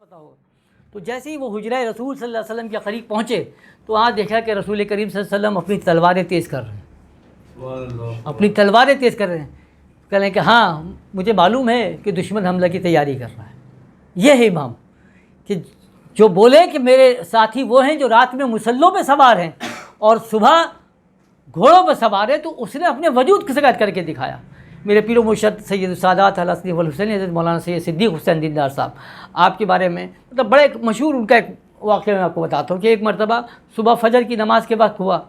تو جیسے ہی وہ حجرہ رسول صلی اللہ علیہ وسلم کے قریب پہنچے تو وہاں دیکھا کہ رسول کریم صلی اللہ علیہ وسلم اپنی تلواریں تیز کر رہے ہیں، اپنی تلواریں تیز کر رہے ہیں، کہہ رہے ہیں کہ ہاں مجھے معلوم ہے کہ دشمن حملہ کی تیاری کر رہا ہے۔ یہ ہے امام کہ جو بولے کہ میرے ساتھی وہ ہیں جو رات میں مسلوں پہ سوار ہیں اور صبح گھوڑوں پہ سوار ہیں، تو اس نے اپنے وجود کی ثابت کر کے دکھایا۔ میرے پیر و مرشد سید السادات الحسنی والحسین حضرت مولانا سید صدیق حسین دیندار صاحب، آپ کے بارے میں مطلب بڑا ایک مشہور ان کا ایک واقعہ میں آپ کو بتاتا ہوں کہ ایک مرتبہ صبح فجر کی نماز کے وقت ہوا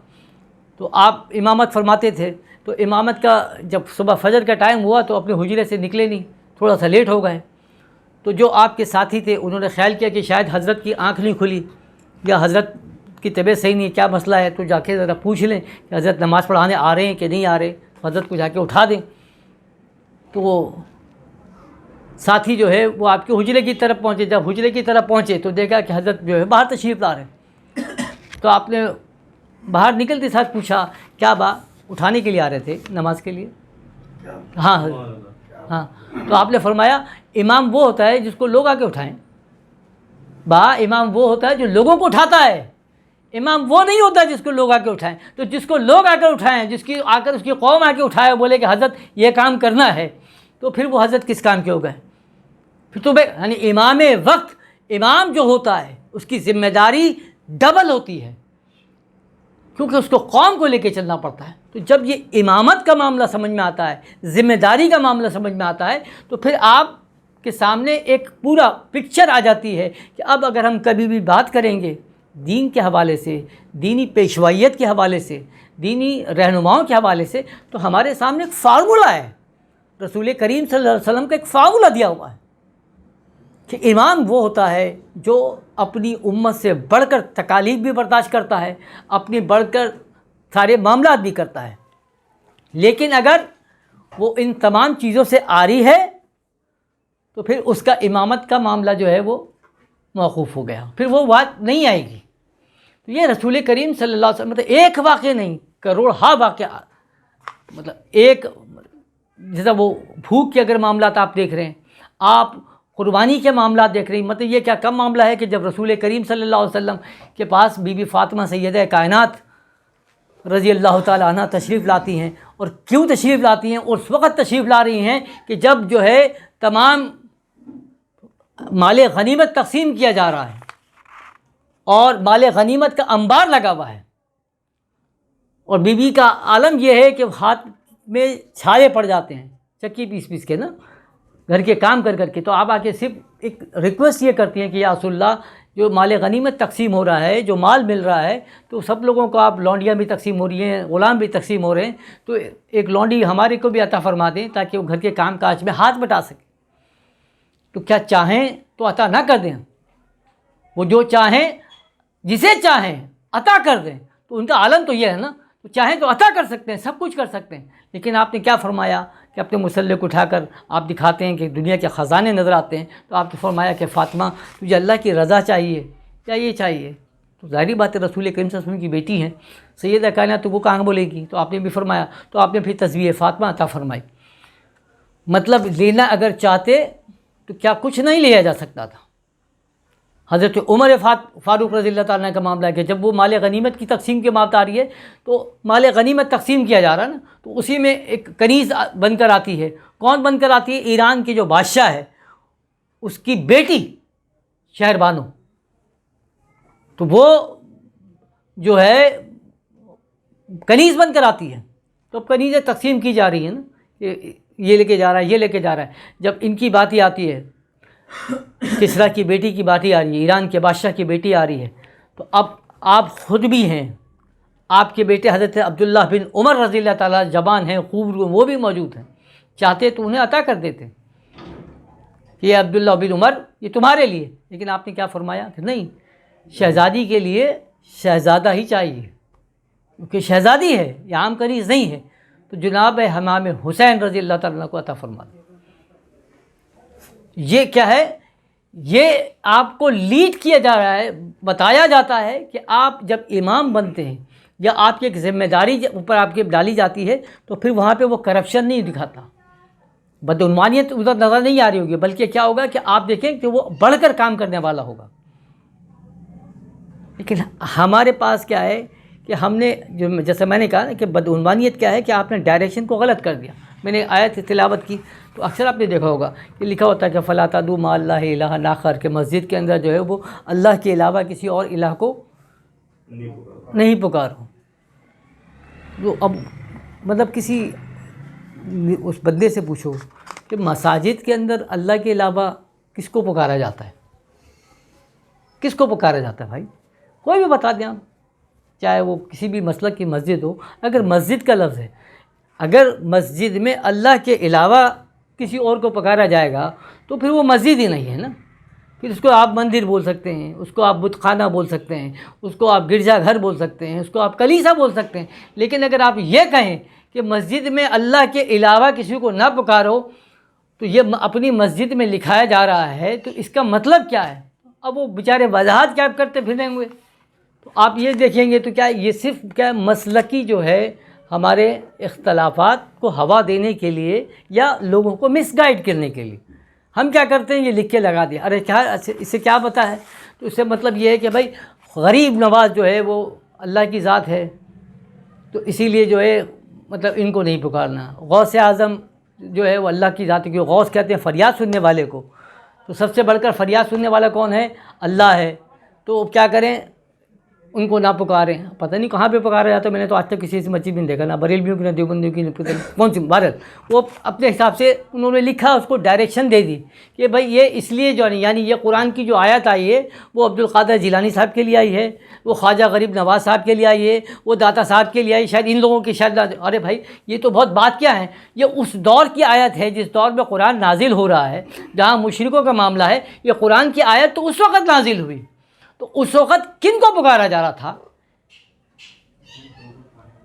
تو آپ امامت فرماتے تھے، تو امامت کا جب صبح فجر کا ٹائم ہوا تو اپنے حجرے سے نکلے نہیں، تھوڑا سا لیٹ ہو گئے، تو جو آپ کے ساتھی تھے انہوں نے خیال کیا کہ شاید حضرت کی آنکھ نہیں کھلی یا حضرت کی طبیعت صحیح نہیں ہے، کیا مسئلہ ہے، تو جا کے ذرا پوچھ لیں کہ حضرت نماز پڑھانے آ رہے ہیں کہ نہیں آ رہے، حضرت کو جا کے اٹھا دیں۔ تو وہ ساتھی جو ہے وہ آپ کے حجرے کی طرف پہنچے، جب حجرے کی طرف پہنچے تو دیکھا کہ حضرت جو ہے باہر تشریف لا رہے ہیں، تو آپ نے باہر نکلتے ساتھ پوچھا کیا اٹھانے کے لیے آ رہے تھے نماز کے لیے؟ ہاں ہاں، تو آپ نے فرمایا امام وہ ہوتا ہے جس کو لوگ آ کے اٹھائیں، امام وہ ہوتا ہے جو لوگوں کو اٹھاتا ہے، امام وہ نہیں ہوتا جس کو لوگ آ کے اٹھائیں۔ تو جس کو لوگ آ کر اٹھائیں، جس کی آ کر اس کی قوم آ کے اٹھائے، بولے کہ حضرت یہ کام کرنا ہے، تو پھر وہ حضرت کس کام کے ہو گئے؟ پھر تو یعنی امام وقت، امام جو ہوتا ہے اس کی ذمہ داری ڈبل ہوتی ہے، کیونکہ اس کو قوم کو لے کے چلنا پڑتا ہے۔ تو جب یہ امامت کا معاملہ سمجھ میں آتا ہے، ذمہ داری کا معاملہ سمجھ میں آتا ہے، تو پھر آپ کے سامنے ایک پورا پکچر آ جاتی ہے کہ اب اگر ہم کبھی بھی بات کریں گے دین کے حوالے سے، دینی پیشوائیت کے حوالے سے، دینی رہنماؤں کے حوالے سے، تو ہمارے سامنے ایک فارمولہ ہے، رسول کریم صلی اللہ علیہ وسلم کا ایک فارمولہ دیا ہوا ہے کہ امام وہ ہوتا ہے جو اپنی امت سے بڑھ کر تکالیف بھی برداشت کرتا ہے، اپنی بڑھ کر سارے معاملات بھی کرتا ہے، لیکن اگر وہ ان تمام چیزوں سے عاری ہے تو پھر اس کا امامت کا معاملہ جو ہے وہ موقوف ہو گیا، پھر وہ بات نہیں آئے گی۔ تو یہ رسول کریم صلی اللہ علیہ وسلم مطلب ایک واقعہ نہیں، کروڑہا واقعہ، مطلب ایک جیسا وہ بھوک کے اگر معاملات آپ دیکھ رہے ہیں، آپ قربانی کے معاملات دیکھ رہے ہیں، مطلب یہ کیا کم معاملہ ہے کہ جب رسول کریم صلی اللہ علیہ وسلم کے پاس بی بی فاطمہ سیدہ کائنات رضی اللہ تعالی عنہ تشریف لاتی ہیں، اور کیوں تشریف لاتی ہیں، اور اس وقت تشریف لا رہی ہیں کہ جب جو ہے تمام مال غنیمت تقسیم کیا جا رہا ہے اور مال غنیمت کا انبار لگا ہوا ہے، اور بی بی کا عالم یہ ہے کہ ہاتھ میں چھالے پڑ جاتے ہیں چکی پیس پیس کے نا، گھر کے کام کر کر کے، تو آپ آ کے صرف ایک ریکویسٹ یہ کرتی ہیں کہ یا رسول اللہ جو مال غنیمت تقسیم ہو رہا ہے، جو مال مل رہا ہے، تو سب لوگوں کو آپ لونڈیاں بھی تقسیم ہو رہی ہیں، غلام بھی تقسیم ہو رہے ہیں، تو ایک لونڈی ہمارے کو بھی عطا فرما دیں تاکہ وہ گھر کے کام کاج میں ہاتھ بٹا سکے۔ تو کیا چاہیں تو عطا نہ کر دیں، وہ جو چاہیں جسے چاہیں عطا کر دیں، تو ان کا عالم تو یہ ہے نا، تو چاہیں تو عطا کر سکتے ہیں، سب کچھ کر سکتے ہیں، لیکن آپ نے کیا فرمایا کہ اپنے مسلح کو اٹھا کر آپ دکھاتے ہیں کہ دنیا کے خزانے نظر آتے ہیں، تو آپ نے فرمایا کہ فاطمہ تجھے اللہ کی رضا چاہیے یا یہ چاہیے؟ تو ظاہری بات ہے رسول کریم صلی اللہ علیہ وسلم کی بیٹی ہیں سیدہ کائنات، تو وہ کہاں بولے گی؟ تو آپ نے بھی فرمایا، تو آپ نے پھر تزویج فاطمہ عطا فرمائی۔ مطلب لینا اگر چاہتے تو کیا کچھ نہیں لیا جا سکتا تھا؟ حضرت عمر فاروق رضی اللہ تعالیٰ کا معاملہ ہے کہ جب وہ مال غنیمت کی تقسیم کی بات آ رہی ہے، تو مال غنیمت تقسیم کیا جا رہا ہے نا، تو اسی میں ایک کنیز بن کر آتی ہے، کون بن کر آتی ہے؟ ایران کی جو بادشاہ ہے اس کی بیٹی شہر بانو، تو وہ جو ہے کنیز بن کر آتی ہے، تو اب کنیزیں تقسیم کی جا رہی ہیں نا، کہ یہ لے کے جا رہا ہے، یہ لے کے جا رہا ہے۔ جب ان کی بات ہی آتی ہے، کسریٰ کی بیٹی کی بات ہی آ رہی ہے، ایران کے بادشاہ کی بیٹی آ رہی ہے، تو اب آپ خود بھی ہیں، آپ کے بیٹے حضرت عبداللہ بن عمر رضی اللہ تعالیٰ جوان ہیں، خوب، وہ بھی موجود ہیں، چاہتے تو انہیں عطا کر دیتے کہ یہ عبداللہ بن عمر یہ تمہارے لیے، لیکن آپ نے کیا فرمایا کہ نہیں، شہزادی کے لیے شہزادہ ہی چاہیے، کیونکہ شہزادی ہے، یہ عام کنیز نہیں ہے، تو جناب امام حسین رضی اللہ تعالیٰ کو عطا فرما دیں۔ یہ کیا ہے؟ یہ آپ کو لیڈ کیا جا رہا ہے، بتایا جاتا ہے کہ آپ جب امام بنتے ہیں یا آپ کی ایک ذمہ داری اوپر آپ کی ڈالی جاتی ہے، تو پھر وہاں پہ وہ کرپشن نہیں دکھاتا، بدعنوانیت ادھر نظر نہیں آ رہی ہوگی، بلکہ کیا ہوگا کہ آپ دیکھیں کہ وہ بڑھ کر کام کرنے والا ہوگا۔ لیکن ہمارے پاس کیا ہے کہ ہم نے جو جیسے میں نے کہا نا کہ بدعنوانیت کیا ہے کہ آپ نے ڈائریکشن کو غلط کر دیا۔ میں نے آیت تلاوت کی تو اکثر آپ نے دیکھا ہوگا کہ لکھا ہوتا ہے کہ فَلَا تَدْعُوا مَعَ اللَّهِ إِلَٰهًا آخَرَ، کہ مسجد کے اندر جو ہے وہ اللہ کے علاوہ کسی اور الہ کو نہیں پکارو۔ تو اب مطلب کسی اس بندے سے پوچھو کہ مساجد کے اندر اللہ کے علاوہ کس کو پکارا جاتا ہے؟ کس کو پکارا جاتا ہے بھائی؟ کوئی بھی بتا دیں آپ، چاہے وہ کسی بھی مسلک کی مسجد ہو، اگر مسجد کا لفظ ہے، اگر مسجد میں اللہ کے علاوہ کسی اور کو پکارا جائے گا تو پھر وہ مسجد ہی نہیں ہے نا، پھر اس کو آپ مندر بول سکتے ہیں، اس کو آپ بت خانہ بول سکتے ہیں، اس کو آپ گرجا گھر بول سکتے ہیں، اس کو آپ کلیسا بول سکتے ہیں، لیکن اگر آپ یہ کہیں کہ مسجد میں اللہ کے علاوہ کسی کو نہ پکارو تو یہ اپنی مسجد میں لکھایا جا رہا ہے، تو اس کا مطلب کیا ہے؟ اب وہ بیچارے وضاحت کیا کرتے پھریں ہوئے، تو آپ یہ دیکھیں گے تو کیا یہ صرف کیا مسلکی جو ہے ہمارے اختلافات کو ہوا دینے کے لیے یا لوگوں کو مس گائیڈ کرنے کے لیے ہم کیا کرتے ہیں، یہ لکھ کے لگا دیا، ارے کیا اس سے کیا پتہ ہے؟ تو اس سے مطلب یہ ہے کہ بھائی غریب نواز جو ہے وہ اللہ کی ذات ہے، تو اسی لیے جو ہے مطلب ان کو نہیں پکارنا۔ غوث اعظم جو ہے وہ اللہ کی ذات ہے، کہ غوث کہتے ہیں فریاد سننے والے کو، تو سب سے بڑھ کر فریاد سننے والا کون ہے؟ اللہ ہے، تو کیا کریں؟ ان کو نہ پکاریں۔ پتہ نہیں کہاں پہ پکارا جاتا ہے، میں نے تو آج تک کسی مسجد میں نہیں دیکھا، نہ بریلویوں کی نہ دیوبندیوں کی، کون سی بہرحال وہ اپنے حساب سے انہوں نے لکھا، اس کو ڈائریکشن دے دی کہ بھائی یہ اس لیے جو یعنی یہ قرآن کی جو آیت آئی ہے وہ عبد القادر جیلانی صاحب کے لیے آئی ہے، وہ خواجہ غریب نواز صاحب کے لیے آئی ہے، وہ داتا صاحب کے لیے آئی، شاید ان لوگوں کی شاید۔ ارے بھائی یہ تو بہت بات کیا ہے، یہ اس دور کی آیت ہے جس دور میں قرآن نازل ہو رہا ہے، جہاں مشرکوں کا معاملہ ہے، یہ قرآن کی آیت تو اس وقت نازل ہوئی، تو اس وقت کن کو پکارا جا رہا تھا؟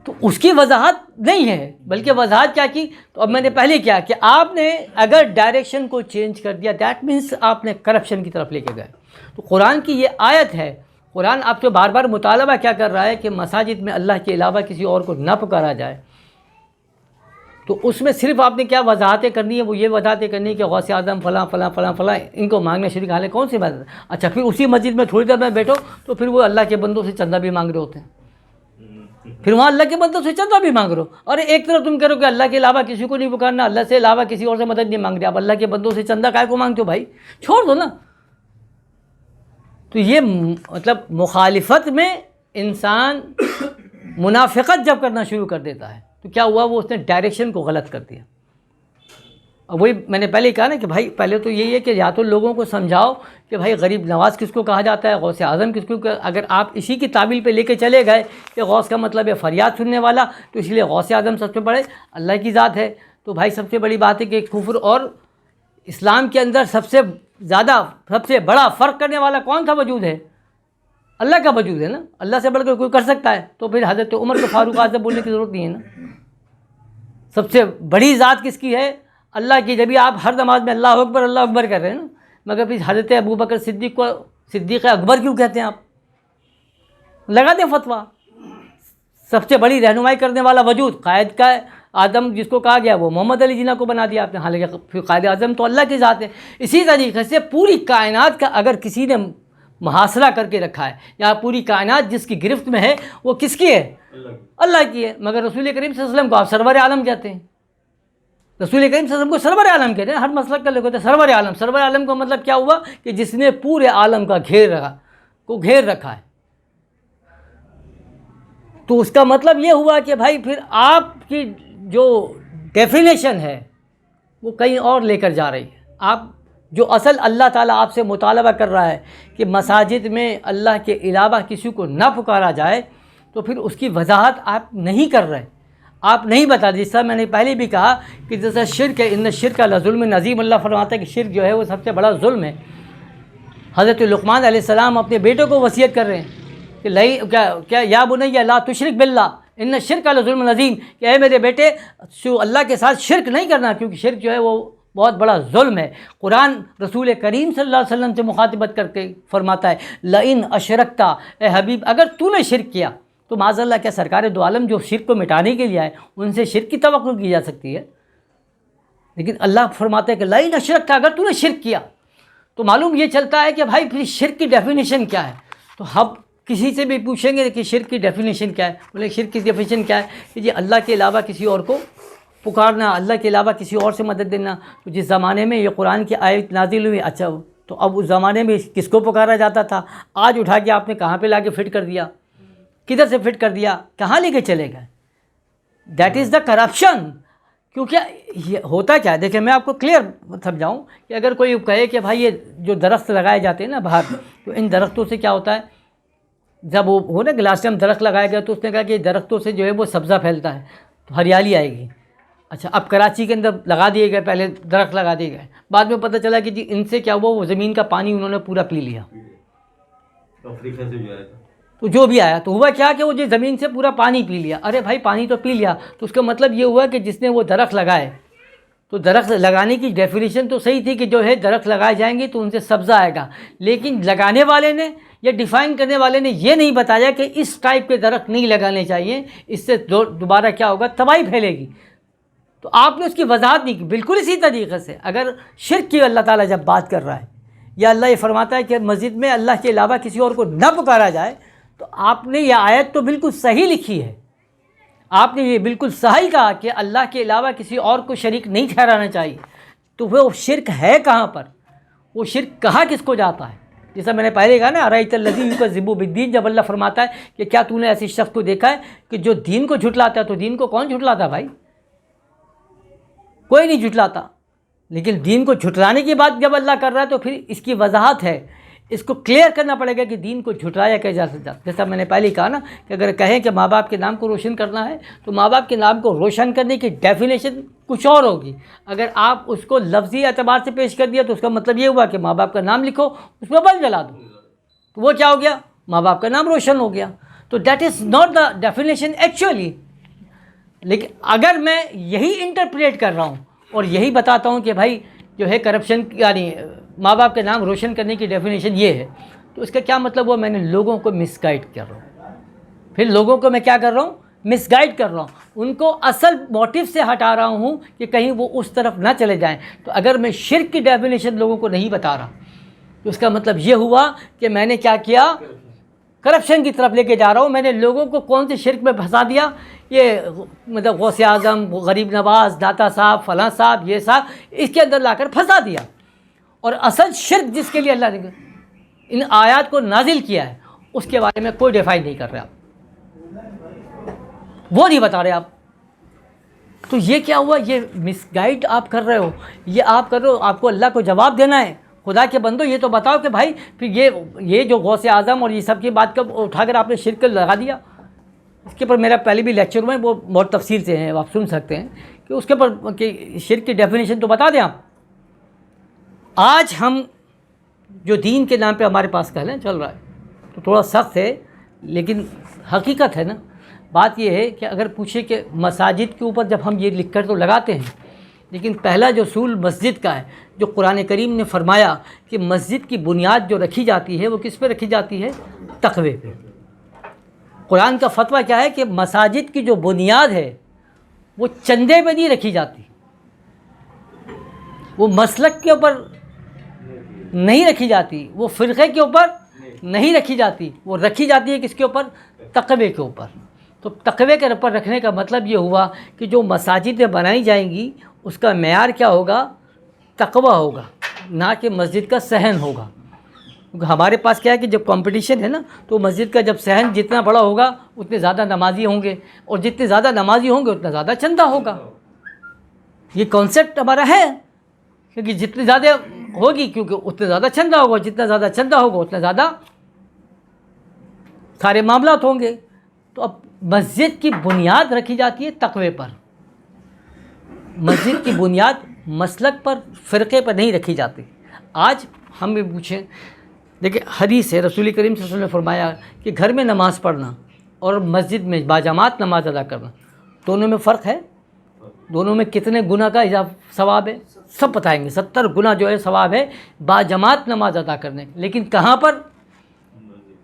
تو اس کی وضاحت نہیں ہے، بلکہ وضاحت کیا کی؟ تو اب میں نے پہلے کیا کہ آپ نے اگر ڈائریکشن کو چینج کر دیا، دیٹ مینس آپ نے کرپشن کی طرف لے کے گئے۔ تو قرآن کی یہ آیت ہے، قرآن آپ سے بار بار مطالبہ کیا کر رہا ہے کہ مساجد میں اللہ کے علاوہ کسی اور کو نہ پکارا جائے، تو اس میں صرف آپ نے کیا وضاحتیں کرنی ہے؟ وہ یہ وضاحتیں کرنی ہے کہ غوث اعظم فلاں فلاں فلاں فلاں ان کو مانگنا شروع کر لیں، کون سی بات ہے؟ اچھا پھر اسی مسجد میں تھوڑی دیر میں بیٹھو تو پھر وہ اللہ کے بندوں سے چندہ بھی مانگ رہے ہوتے ہیں، پھر وہاں اللہ کے بندوں سے چندہ بھی مانگ رہے ہو، اور ایک طرف تم کہہ رہے ہو کہ اللہ کے علاوہ کسی کو نہیں پکارنا، اللہ سے علاوہ کسی اور سے مدد نہیں مانگ رہے، اب اللہ کے بندوں سے چندہ کائے کو مانگتے ہو بھائی؟ چھوڑ دو نا۔ تو یہ مطلب مخالفت میں انسان منافقت جب کرنا شروع کر دیتا ہے تو کیا ہوا؟ وہ اس نے ڈائریکشن کو غلط کر دیا۔ اور وہی میں نے پہلے ہی کہا نا کہ بھائی پہلے تو یہی ہے کہ یا تو لوگوں کو سمجھاؤ کہ بھائی غریب نواز کس کو کہا جاتا ہے، غوث اعظم کس کو، اگر آپ اسی کی تعبیر پہ لے کے چلے گئے کہ غوث کا مطلب ہے فریاد سننے والا، تو اس لیے غوث اعظم سب سے بڑے اللہ کی ذات ہے، تو بھائی سب سے بڑی بات ہے کہ کفر اور اسلام کے اندر سب سے زیادہ سب سے بڑا فرق کرنے والا کون سا وجود ہے؟ اللہ کا وجود ہے نا، اللہ سے بڑھ کر کوئی کر سکتا ہے؟ تو پھر حضرت عمر کو فاروق اعظم بولنے کی ضرورت نہیں ہے نا۔ سب سے بڑی ذات کس کی ہے؟ اللہ کی۔ جبھی آپ ہر نماز میں اللہ اکبر کر رہے ہیں نا، مگر پھر حضرت ابوبکر صدیق کو صدیق اکبر کیوں کہتے ہیں آپ؟ لگا دیں فتویٰ۔ سب سے بڑی رہنمائی کرنے والا وجود قائد کا آدم جس کو کہا گیا وہ محمد علی جناح کو بنا دیا آپ نے، حالانکہ پھر قائد اعظم تو اللہ کی ذات ہے۔ اسی طریقے سے پوری کائنات کا اگر کسی نے محاصرہ کر کے رکھا ہے یا پوری کائنات جس کی گرفت میں ہے وہ کس کی ہے؟ اللہ کی ہے، مگر رسول کریم صلی اللہ علیہ وسلم کو آپ سرور عالم کہتے ہیں۔ رسول کریم صلی اللہ علیہ وسلم کو سرور عالم کہتے ہیں، ہر مسلک کا لوگ کہتے ہیں سرور عالم۔ سرور عالم کا مطلب کیا ہوا؟ کہ جس نے پورے عالم کا گھیر رکھا ہے۔ تو اس کا مطلب یہ ہوا کہ بھائی پھر آپ کی جو ڈیفینیشن ہے وہ کہیں اور لے کر جا رہی ہے۔ آپ جو اصل اللہ تعالیٰ آپ سے مطالبہ کر رہا ہے کہ مساجد میں اللہ کے علاوہ کسی کو نہ پکارا جائے، تو پھر اس کی وضاحت آپ نہیں کر رہے، آپ نہیں بتا۔ جس طرح میں نے پہلے بھی کہا کہ جیسا شرک ہے، ان الشرک لظلم عظیم، اللہ فرماتا ہے کہ شرک جو ہے وہ سب سے بڑا ظلم ہے۔ حضرت لقمان علیہ السلام اپنے بیٹے کو وصیت کر رہے ہیں کہ کیا یا بنی لا تشرک باللہ ان الشرک لظلم عظیم، کہ اے میرے بیٹے اللہ کے ساتھ شرک نہیں کرنا، کیونکہ شرک جو ہے وہ بہت بڑا ظلم ہے۔ قرآن رسول کریم صلی اللہ علیہ وسلم سے مخاطبت کر کے فرماتا ہے لئن اشرکتا، اے حبیب اگر تو نے شرک کیا تو معاذ اللہ کیا سرکار دو عالم جو شرک کو مٹانے کے لیے آئے ان سے شرک کی توقع کی جا سکتی ہے؟ لیکن اللہ فرماتا ہے کہ لئن اشرکت، اگر تو نے شرک کیا، تو معلوم یہ چلتا ہے کہ بھائی پھر شرک کی ڈیفینیشن کیا ہے. تو ہم کسی سے بھی پوچھیں گے کہ شرک کی ڈیفینیشن کیا ہے، بولے شرک کی ڈیفینیشن کیا ہے کہ جی اللہ کے علاوہ کسی اور کو پکارنا، اللہ کے علاوہ کسی اور سے مدد دینا. تو جس زمانے میں یہ قرآن کی آیت نازل ہوئی، اچھا تو اب اس زمانے میں کس کو پکارا جاتا تھا، آج اٹھا کے آپ نے کہاں پہ لا کے فٹ کر دیا، کدھر سے فٹ کر دیا، کہاں لے کے چلے گئے. That is the corruption. کیونکہ یہ ہوتا کیا ہے، دیکھیں میں آپ کو کلیئر سمجھاؤں کہ اگر کوئی کہے کہ بھائی یہ جو درخت لگائے جاتے ہیں نا باہر، تو ان درختوں سے کیا ہوتا ہے، جب وہ ہو نا کہ لاسٹ ٹائم درخت لگایا گیا تو اس نے کہا کہ درختوں سے جو ہے وہ سبزہ پھیلتا ہے تو ہریالی آئے گی. اچھا اب کراچی کے اندر لگا دیے گئے، پہلے درخت لگا دیے گئے، بعد میں پتہ چلا کہ جی ان سے کیا ہوا، وہ زمین کا پانی انہوں نے پورا پی لیا. افریقہ سے جو آیا تھا تو جو بھی آیا تو ہوا کیا کہ وہ جو زمین سے پورا پانی پی لیا. ارے بھائی پانی تو پی لیا، تو اس کا مطلب یہ ہوا کہ جس نے وہ درخت لگائے، تو درخت لگانے کی ڈیفینیشن تو صحیح تھی کہ جو ہے درخت لگائے جائیں گے تو ان سے سبزہ آئے گا، لیکن لگانے والے نے یا ڈیفائن کرنے والے نے یہ نہیں بتایا کہ اس ٹائپ کے درخت نہیں لگانے چاہیے، اس سے دوبارہ کیا ہوگا، تباہی پھیلے گی. تو آپ نے اس کی وضاحت نہیں کی. بالکل اسی طریقے سے اگر شرک کی اللہ تعالیٰ جب بات کر رہا ہے، یا اللہ یہ فرماتا ہے کہ مسجد میں اللہ کے علاوہ کسی اور کو نہ پکارا جائے، تو آپ نے یہ آیت تو بالکل صحیح لکھی ہے، آپ نے یہ بالکل صحیح کہا کہ اللہ کے علاوہ کسی اور کو شریک نہیں ٹھہرانا چاہیے. تو وہ شرک ہے کہاں پر، وہ شرک کہاں کس کو جاتا ہے. جیسا میں نے پہلے کہا نا، ارأیت الذی یکذب بالدین، جب اللہ فرماتا ہے کہ کیا تو نے ایسی شخص کو دیکھا ہے کہ جو دین کو جھٹلاتا ہے. تو دین کو کون جھٹلاتا ہے بھائی، کوئی نہیں جھٹلاتا. لیکن دین کو جھٹلانے کی بات جب اللہ کر رہا ہے تو پھر اس کی وضاحت ہے، اس کو کلیئر کرنا پڑے گا کہ دین کو جھٹلایا کیسے جا سکتا. جیسا میں نے پہلے کہا نا کہ اگر کہیں کہ ماں باپ کے نام کو روشن کرنا ہے، تو ماں باپ کے نام کو روشن کرنے کی ڈیفینیشن کچھ اور ہوگی. اگر آپ اس کو لفظی اعتبار سے پیش کر دیا تو اس کا مطلب یہ ہوا کہ ماں باپ کا نام لکھو، اس میں بلب جلا دو، تو وہ کیا ہو گیا، ماں باپ کا نام روشن ہو گیا. تو that is not the definition actually. لیکن اگر میں یہی انٹرپریٹ کر رہا ہوں اور یہی بتاتا ہوں کہ بھائی جو ہے کرپشن یعنی ماں باپ کے نام روشن کرنے کی ڈیفینیشن یہ ہے، تو اس کا کیا مطلب ہوا، میں نے لوگوں کو مس گائیڈ کر رہا ہوں. پھر لوگوں کو میں کیا کر رہا ہوں، مس گائیڈ کر رہا ہوں، ان کو اصل موٹیو سے ہٹا رہا ہوں کہ کہیں وہ اس طرف نہ چلے جائیں. تو اگر میں شرک کی ڈیفینیشن لوگوں کو نہیں بتا رہا، تو اس کا مطلب یہ ہوا کہ میں نے کیا کیا، کرپشن کی طرف لے کے جا رہا ہوں. میں نے لوگوں کو کون سے شرک میں پھنسا دیا، یہ مطلب غوث اعظم، غریب نواز، داتا صاحب، فلاں صاحب، یہ صاحب، اس کے اندر لا کر پھنسا دیا. اور اصل شرک جس کے لیے اللہ نے ان آیات کو نازل کیا ہے، اس کے بارے میں کوئی ڈیفائن نہیں کر رہے آپ، وہ نہیں بتا رہے آپ. تو یہ کیا ہوا، یہ مس گائیڈ آپ کر رہے ہو، یہ آپ کر رہے ہو. آپ کو اللہ کو جواب دینا ہے، خدا کے بندو یہ تو بتاؤ کہ بھائی پھر یہ جو غوث اعظم اور یہ سب کی بات کب اٹھا کر آپ نے شرک لگا دیا. اس کے اوپر میرا پہلے بھی لیکچر ہوا ہے، وہ بہت تفصیل سے ہیں، آپ سن سکتے ہیں کہ اس کے اوپر کہ شرک کی ڈیفینیشن تو بتا دیں آپ. آج ہم جو دین کے نام پہ ہمارے پاس کہلیں چل رہا ہے تو تھوڑا سخت ہے، لیکن حقیقت ہے نا. بات یہ ہے کہ اگر پوچھے کہ مساجد کے اوپر جب ہم یہ لکھ کر تو لگاتے ہیں، لیکن پہلا جو اصول مسجد کا ہے، جو قرآن کریم نے فرمایا کہ مسجد کی بنیاد جو رکھی جاتی ہے وہ کس پہ رکھی جاتی ہے، تقوی پہ. قرآن کا فتویٰ کیا ہے کہ مساجد کی جو بنیاد ہے وہ چندے پہ نہیں رکھی جاتی، وہ مسلک کے اوپر نہیں رکھی جاتی، وہ فرقے کے اوپر نہیں رکھی جاتی، وہ رکھی جاتی ہے کس کے اوپر، تقوی کے اوپر. تو تقوی کے اوپر رکھنے کا مطلب یہ ہوا کہ جو مساجدیں بنائی جائیں گی اس کا معیار کیا ہوگا، تقوی ہوگا، نہ کہ مسجد کا صحن ہوگا. کیونکہ ہمارے پاس کیا ہے کہ جب کمپٹیشن ہے نا، تو مسجد کا جب صحن جتنا بڑا ہوگا اتنے زیادہ نمازی ہوں گے، اور جتنے زیادہ نمازی ہوں گے اتنا زیادہ چندہ ہوگا. یہ کانسیپٹ ہمارا ہے، کیونکہ جتنی زیادہ ہوگی کیونکہ اتنا زیادہ چندہ ہوگا، جتنا زیادہ چندہ ہوگا اتنا زیادہ سارے معاملات ہوں گے. تو اب مسجد کی بنیاد رکھی جاتی ہے تقوی پر، مسجد کی بنیاد مسلک پر، فرقے پر نہیں رکھی جاتی. آج ہم بھی پوچھیں، دیکھیں حدیث ہے، رسول کریم صلی اللہ علیہ وسلم نے فرمایا کہ گھر میں نماز پڑھنا اور مسجد میں باجماعت نماز ادا کرنا، دونوں میں فرق ہے. دونوں میں کتنے گناہ کا ثواب ہے سب بتائیں گے. 70 گنا جو ہے ثواب ہے باجماعت نماز ادا کرنے. لیکن کہاں پر،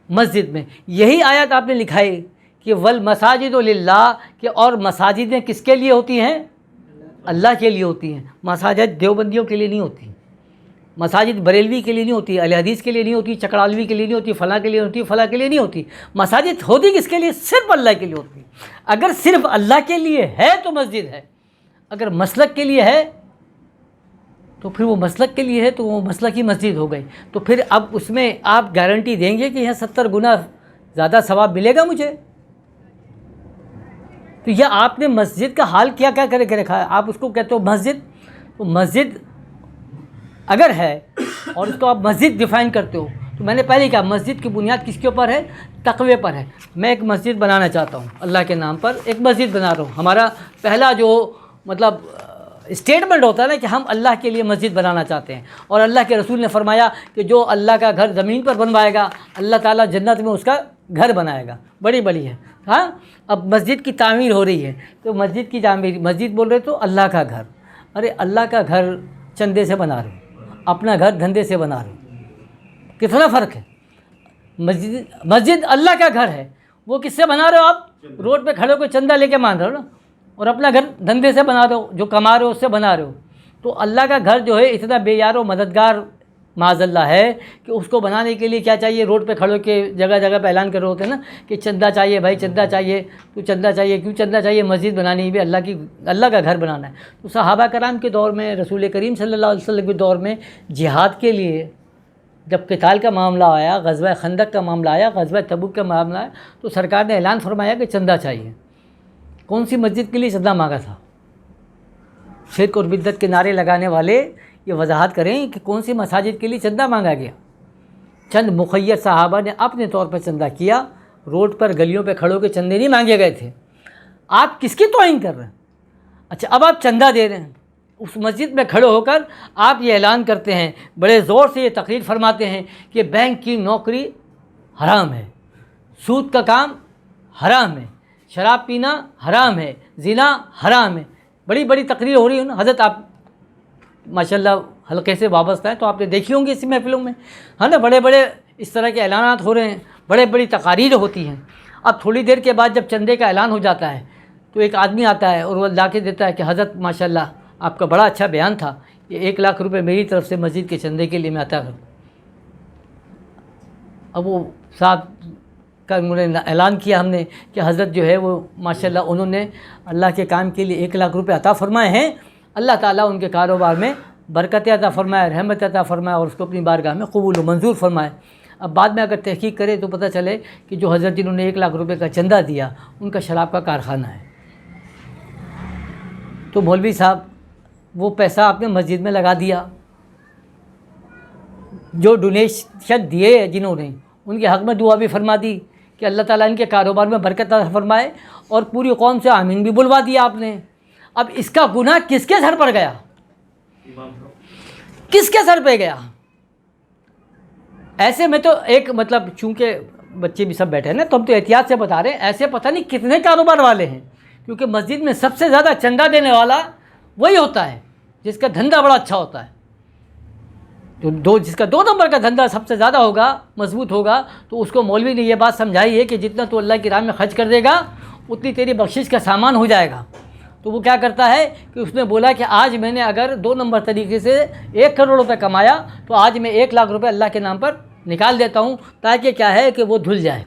مسجد میں. یہی آیت آپ نے لکھائی کہ والمساجد للہ، کہ اور مساجدیں کس کے لیے ہوتی ہیں، اللہ کے لیے ہوتی ہیں. مساجد دیوبندیوں کے لیے نہیں ہوتی، مساجد بریلوی کے لیے نہیں ہوتی، اہل حدیث کے لیے نہیں ہوتی، چکڑالوی کے لیے نہیں ہوتی، فلاں کے لیے ہوتی، فلاں کے لیے نہیں ہوتی. مساجد ہوتی کس کے لیے؟ صرف اللہ کے لیے ہوتی. اگر صرف اللہ کے لیے ہے تو مسجد ہے، اگر مسلک کے لیے ہے تو پھر وہ مسلک کے لیے ہے تو وہ مسلک کی مسجد ہو گئی. تو پھر اب اس میں آپ گارنٹی دیں گے کہ یہاں 70 گنا زیادہ ثواب ملے گا مجھے؟ تو یہ آپ نے مسجد کا حال کیا کر کے رکھا ہے. آپ اس کو کہتے ہو مسجد، تو مسجد اگر ہے اور اس کو آپ مسجد ڈیفائن کرتے ہو تو میں نے پہلے کہا مسجد کی بنیاد کس کے اوپر ہے؟ تقوی پر ہے. میں ایک مسجد بنانا چاہتا ہوں، اللہ کے نام پر ایک مسجد بنا رہا ہوں. ہمارا پہلا جو مطلب اسٹیٹمنٹ ہوتا ہے نا کہ ہم اللہ کے لیے مسجد بنانا چاہتے ہیں، اور اللہ کے رسول نے فرمایا کہ جو اللہ کا گھر زمین پر بنوائے گا اللہ تعالیٰ جنت میں اس کا گھر بنائے گا. بڑی بڑی ہے. ہاں اب مسجد کی تعمیر ہو رہی ہے تو مسجد کی تعمیر، مسجد بول رہے تو اللہ کا گھر. ارے اللہ کا گھر چندے سے بنا رہے، اپنا گھر دھندے سے بنا رہے، کتنا فرق ہے. مسجد اللہ کا گھر ہے، وہ کس سے بنا رہے ہو؟ آپ روڈ پہ کھڑے ہو کے چندہ لے کے مان رہے ہو نا، اور اپنا گھر دھندے سے بنا رہے ہو، جو کما رہے ہو اس سے بنا رہے ہو. تو اللہ کا گھر جو ہے اتنا بے یار و مددگار معاذ اللہ ہے کہ اس کو بنانے کے لیے کیا چاہیے؟ روڈ پہ کھڑے ہو کے جگہ جگہ پہ اعلان کر رہے ہوتے ہیں نا کہ چندہ چاہیے بھائی، چندہ چاہیے. تو چندہ چاہیے کیوں؟ چندہ چاہیے مسجد بنانی بھی اللہ کا گھر بنانا ہے. تو صحابہ کرام کے دور میں، رسول کریم صلی اللہ علیہ وسلم کے دور میں جہاد کے لیے جب قتال کا معاملہ آیا، غزوہ خندق کا معاملہ آیا، غزوہ تبوک کا معاملہ آیا، تو سرکار نے اعلان فرمایا کہ چندہ چاہیے. کون سی مسجد کے لیے چندہ مانگا تھا؟ شرک اور بدعت کے نعرے لگانے والے یہ وضاحت کریں کہ کون سی مساجد کے لیے چندہ مانگا گیا. چند مخیر صحابہ نے اپنے طور پر چندہ کیا، روڈ پر گلیوں پہ کھڑوں کے چندے نہیں مانگے گئے تھے. آپ کس کی توہین کر رہے ہیں؟ اچھا اب آپ چندہ دے رہے ہیں، اس مسجد میں کھڑے ہو کر آپ یہ اعلان کرتے ہیں، بڑے زور سے یہ تقریر فرماتے ہیں کہ بینک کی نوکری حرام ہے، سود کا کام حرام ہے، شراب پینا حرام ہے، زنا حرام ہے. بڑی بڑی تقریر ہو رہی ہے نا. حضرت آپ ماشاءاللہ حلقے سے وابستہ ہیں تو آپ نے دیکھی ہوں گی اسی محفلوں میں، ہے نا، بڑے بڑے اس طرح کے اعلانات ہو رہے ہیں، بڑے بڑی تقاریر ہوتی ہیں. اب تھوڑی دیر کے بعد جب چندے کا اعلان ہو جاتا ہے تو ایک آدمی آتا ہے اور وہ لا کے دیتا ہے کہ حضرت ماشاءاللہ آپ کا بڑا اچھا بیان تھا، یہ 1 لاکھ روپے میری طرف سے مسجد کے چندے کے لیے میں عطا کروں. اب وہ صاحب کا انہوں نے اعلان کیا ہم نے کہ حضرت جو ہے وہ ماشاءاللہ انہوں نے اللہ کے کام کے لیے 1 لاکھ روپے عطا فرمائے ہیں، اللہ تعالیٰ ان کے کاروبار میں برکت عطا فرمائے، رحمت عطا فرمائے اور اس کو اپنی بارگاہ میں قبول و منظور فرمائے. اب بعد میں اگر تحقیق کرے تو پتہ چلے کہ جو حضرت جنہوں نے 1 لاکھ روپے کا چندہ دیا ان کا شراب کا کارخانہ ہے. تو مولوی صاحب وہ پیسہ آپ نے مسجد میں لگا دیا. جو ڈونیشن دیے جنہوں نے ان کے حق میں دعا بھی فرما دی کہ اللہ تعالیٰ ان کے کاروبار میں برکت عطا فرمائے، اور پوری قوم سے آمین بھی بلوا دیا آپ نے. اب اس کا گناہ کس کے سر پر گیا؟ کس کے سر پہ گیا؟ ایسے میں تو ایک مطلب چونکہ بچے بھی سب بیٹھے ہیں نا تو ہم تو احتیاط سے بتا رہے ہیں، ایسے پتہ نہیں کتنے کاروبار والے ہیں، کیونکہ مسجد میں سب سے زیادہ چندہ دینے والا وہی ہوتا ہے جس کا دھندا بڑا اچھا ہوتا ہے. جس کا 2 نمبر کا دھندا سب سے زیادہ ہوگا، مضبوط ہوگا، تو اس کو مولوی نے یہ بات سمجھائی ہے کہ جتنا تو اللہ کی راہ میں خرچ کر دے گا اتنی تیری بخشش کا سامان ہو جائے گا. تو وہ کیا کرتا ہے کہ اس نے بولا کہ آج میں نے اگر 2 نمبر طریقے سے 1 کروڑ روپے کمایا تو آج میں 1 لاکھ روپے اللہ کے نام پر نکال دیتا ہوں، تاکہ کیا ہے کہ وہ دھل جائے،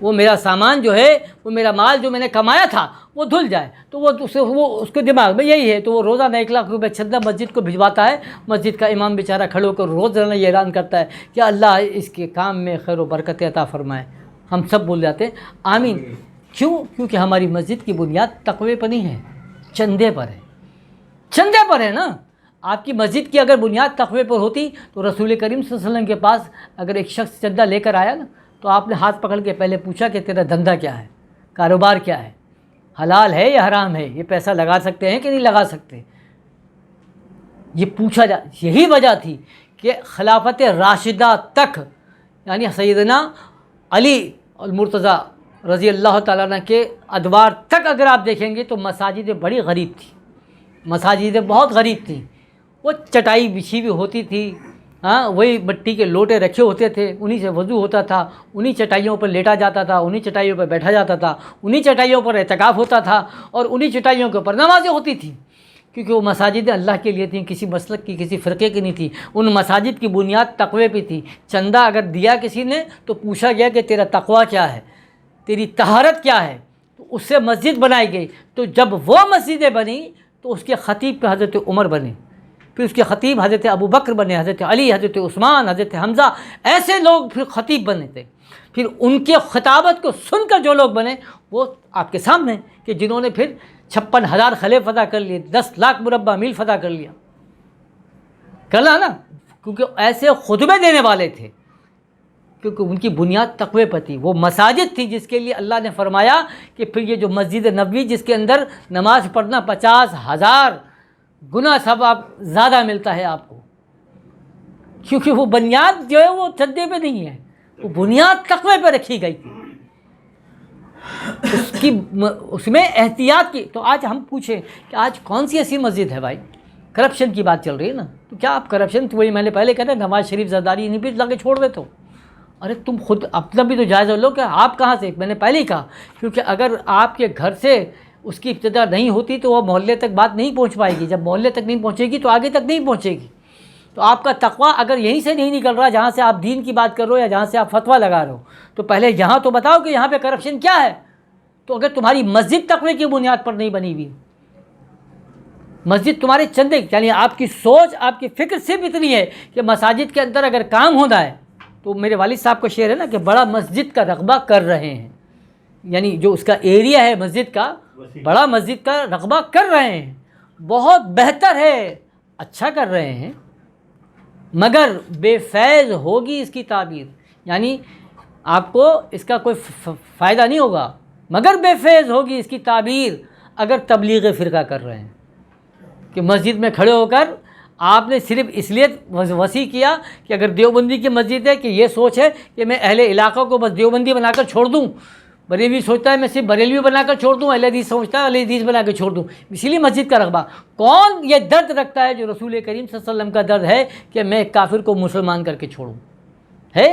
وہ میرا سامان جو ہے، وہ میرا مال جو میں نے کمایا تھا وہ دھل جائے. تو وہ اس کے دماغ میں یہی ہے. تو وہ روزانہ 1 لاکھ روپے چندہ مسجد کو بھجواتا ہے. مسجد کا امام بیچارہ کھڑے ہو کر روزانہ یہ اعلان کرتا ہے کہ اللہ اس کے کام میں خیر و برکت عطا فرمائے. ہم سب بول جاتے ہیں آمین. کیوں؟ کیونکہ ہماری مسجد کی بنیاد تقوی پر نہیں ہے، چندے پر ہے. چندے پر ہے نا. آپ کی مسجد کی اگر بنیاد تقوی پر ہوتی تو رسول کریم صلی اللہ علیہ وسلم کے پاس اگر ایک شخص چندہ لے کر آیا نا تو آپ نے ہاتھ پکڑ کے پہلے پوچھا کہ تیرا دھندا کیا ہے، کاروبار کیا ہے، حلال ہے یا حرام ہے، یہ پیسہ لگا سکتے ہیں کہ نہیں لگا سکتے. یہ پوچھا یہی وجہ تھی کہ خلافت راشدہ تک، یعنی سیدنا علی المرتضیٰ رضی اللہ تعالیٰ عنہ کے ادوار تک اگر آپ دیکھیں گے تو مساجدیں بڑی غریب تھیں، مساجدیں بہت غریب تھیں. وہ چٹائی بچھی ہوئی ہوتی تھی، ہاں وہی مٹی کے لوٹے رکھے ہوتے تھے، انہی سے وضو ہوتا تھا، انہی چٹائیوں پر لیٹا جاتا تھا، انہی چٹائیوں پر بیٹھا جاتا تھا، انہی چٹائیوں پر اعتکاف ہوتا تھا اور انہی چٹائیوں کے اوپر نمازیں ہوتی تھیں. کیونکہ وہ مساجدیں اللہ کے لیے تھیں، کسی مسلک کی، کسی فرقے کی نہیں تھی. ان مساجد کی بنیاد تقوی پہ تھی. چندہ اگر دیا کسی نے تو پوچھا گیا کہ تیرا تقوی کیا ہے، تیری طہارت کیا ہے، تو اس سے مسجد بنائی گئی. تو جب وہ مسجدیں بنی تو اس کے خطیب پہ حضرت عمر بنے، پھر اس کے خطیب حضرت ابو بکر بنے، حضرت علی، حضرت عثمان، حضرت حمزہ، ایسے لوگ پھر خطیب بنے تھے. پھر ان کے خطابت کو سن کر جو لوگ بنے وہ آپ کے سامنے کہ جنہوں نے پھر 56,000 خلے فتح کر لیے، 10 لاکھ مربع میل فتح کر لیا. کرنا نا، کیونکہ ایسے خطبے دینے والے تھے، کیونکہ ان کی بنیاد تقوی پر تھی. وہ مساجد تھی جس کے لیے اللہ نے فرمایا کہ پھر یہ جو مسجد نبوی جس کے اندر نماز پڑھنا 50,000 گنا ثواب زیادہ ملتا ہے آپ کو، کیونکہ وہ بنیاد جو ہے وہ چندے پہ نہیں ہے، وہ بنیاد تقوی پہ رکھی گئی تھی. اس میں احتیاط کی. تو آج ہم پوچھیں کہ آج کون سی ایسی مسجد ہے بھائی؟ کرپشن کی بات چل رہی ہے نا، تو کیا آپ کرپشن، تو وہی میں نے پہلے کہا تھا نواز شریف زرداری انہیں بھی لا کے چھوڑ دیتے ہو. ارے تم خود اپنا بھی تو جائزہ لو کہ آپ کہاں سے. میں نے پہلے ہی کہا کیونکہ اگر آپ کے گھر سے اس کی ابتدا نہیں ہوتی تو وہ محلے تک بات نہیں پہنچ پائے گی. جب محلے تک نہیں پہنچے گی تو آگے تک نہیں پہنچے گی. تو آپ کا تقویٰ اگر یہیں سے نہیں نکل رہا جہاں سے آپ دین کی بات کر رہے ہو یا جہاں سے آپ فتویٰ لگا رہے ہو، تو پہلے یہاں تو بتاؤ کہ یہاں پہ کرپشن کیا ہے. تو اگر تمہاری مسجد تقوی کی بنیاد پر نہیں بنی ہوئی، مسجد تمہارے چندے، یعنی آپ کی سوچ، آپ کی فکر صرف اتنی ہے کہ مساجد کے اندر اگر کام ہونا ہے، تو میرے والد صاحب کا شعر ہے نا کہ بڑا مسجد کا رغبہ کر رہے ہیں، یعنی جو اس کا ایریا ہے مسجد کا، بڑا مسجد کا رغبہ کر رہے ہیں، بہت بہتر ہے، اچھا کر رہے ہیں، مگر بے فیض ہوگی اس کی تعبیر. یعنی آپ کو اس کا کوئی فائدہ نہیں ہوگا، مگر بے فیض ہوگی اس کی تعبیر اگر تبلیغ فرقہ کر رہے ہیں کہ مسجد میں کھڑے ہو کر آپ نے صرف اس لیے وسیع کیا کہ اگر دیوبندی کی مسجد ہے کہ یہ سوچ ہے کہ میں اہل علاقہ کو بس دیوبندی بنا کر چھوڑ دوں، بریلوی سوچتا ہے میں صرف بریلوی بنا کر چھوڑ دوں، اہل حدیث سوچتا ہے اہل حدیث بنا کر چھوڑ دوں. اسی لیے مسجد کا رغبہ. کون یہ درد رکھتا ہے جو رسول کریم صلی اللہ علیہ وسلم کا درد ہے کہ میں ایک کافر کو مسلمان کر کے چھوڑوں؟ ہے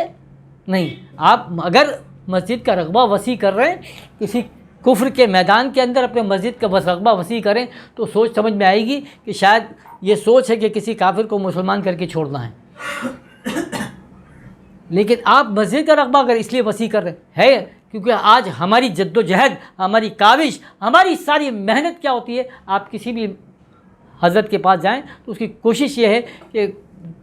نہیں. آپ اگر مسجد کا رغبہ وسیع کر رہے ہیں، کسی کفر کے میدان کے اندر اپنے مسجد کا رغبہ وسیع کریں تو سوچ سمجھ میں آئے گی کہ شاید یہ سوچ ہے کہ کسی کافر کو مسلمان کر کے چھوڑنا ہے. لیکن آپ مسجد کا رغبہ اگر اس لیے وسیع کر رہے ہیں کیونکہ آج ہماری جد و جہد، ہماری کاوش، ہماری ساری محنت کیا ہوتی ہے، آپ کسی بھی حضرت کے پاس جائیں تو اس کی کوشش یہ ہے کہ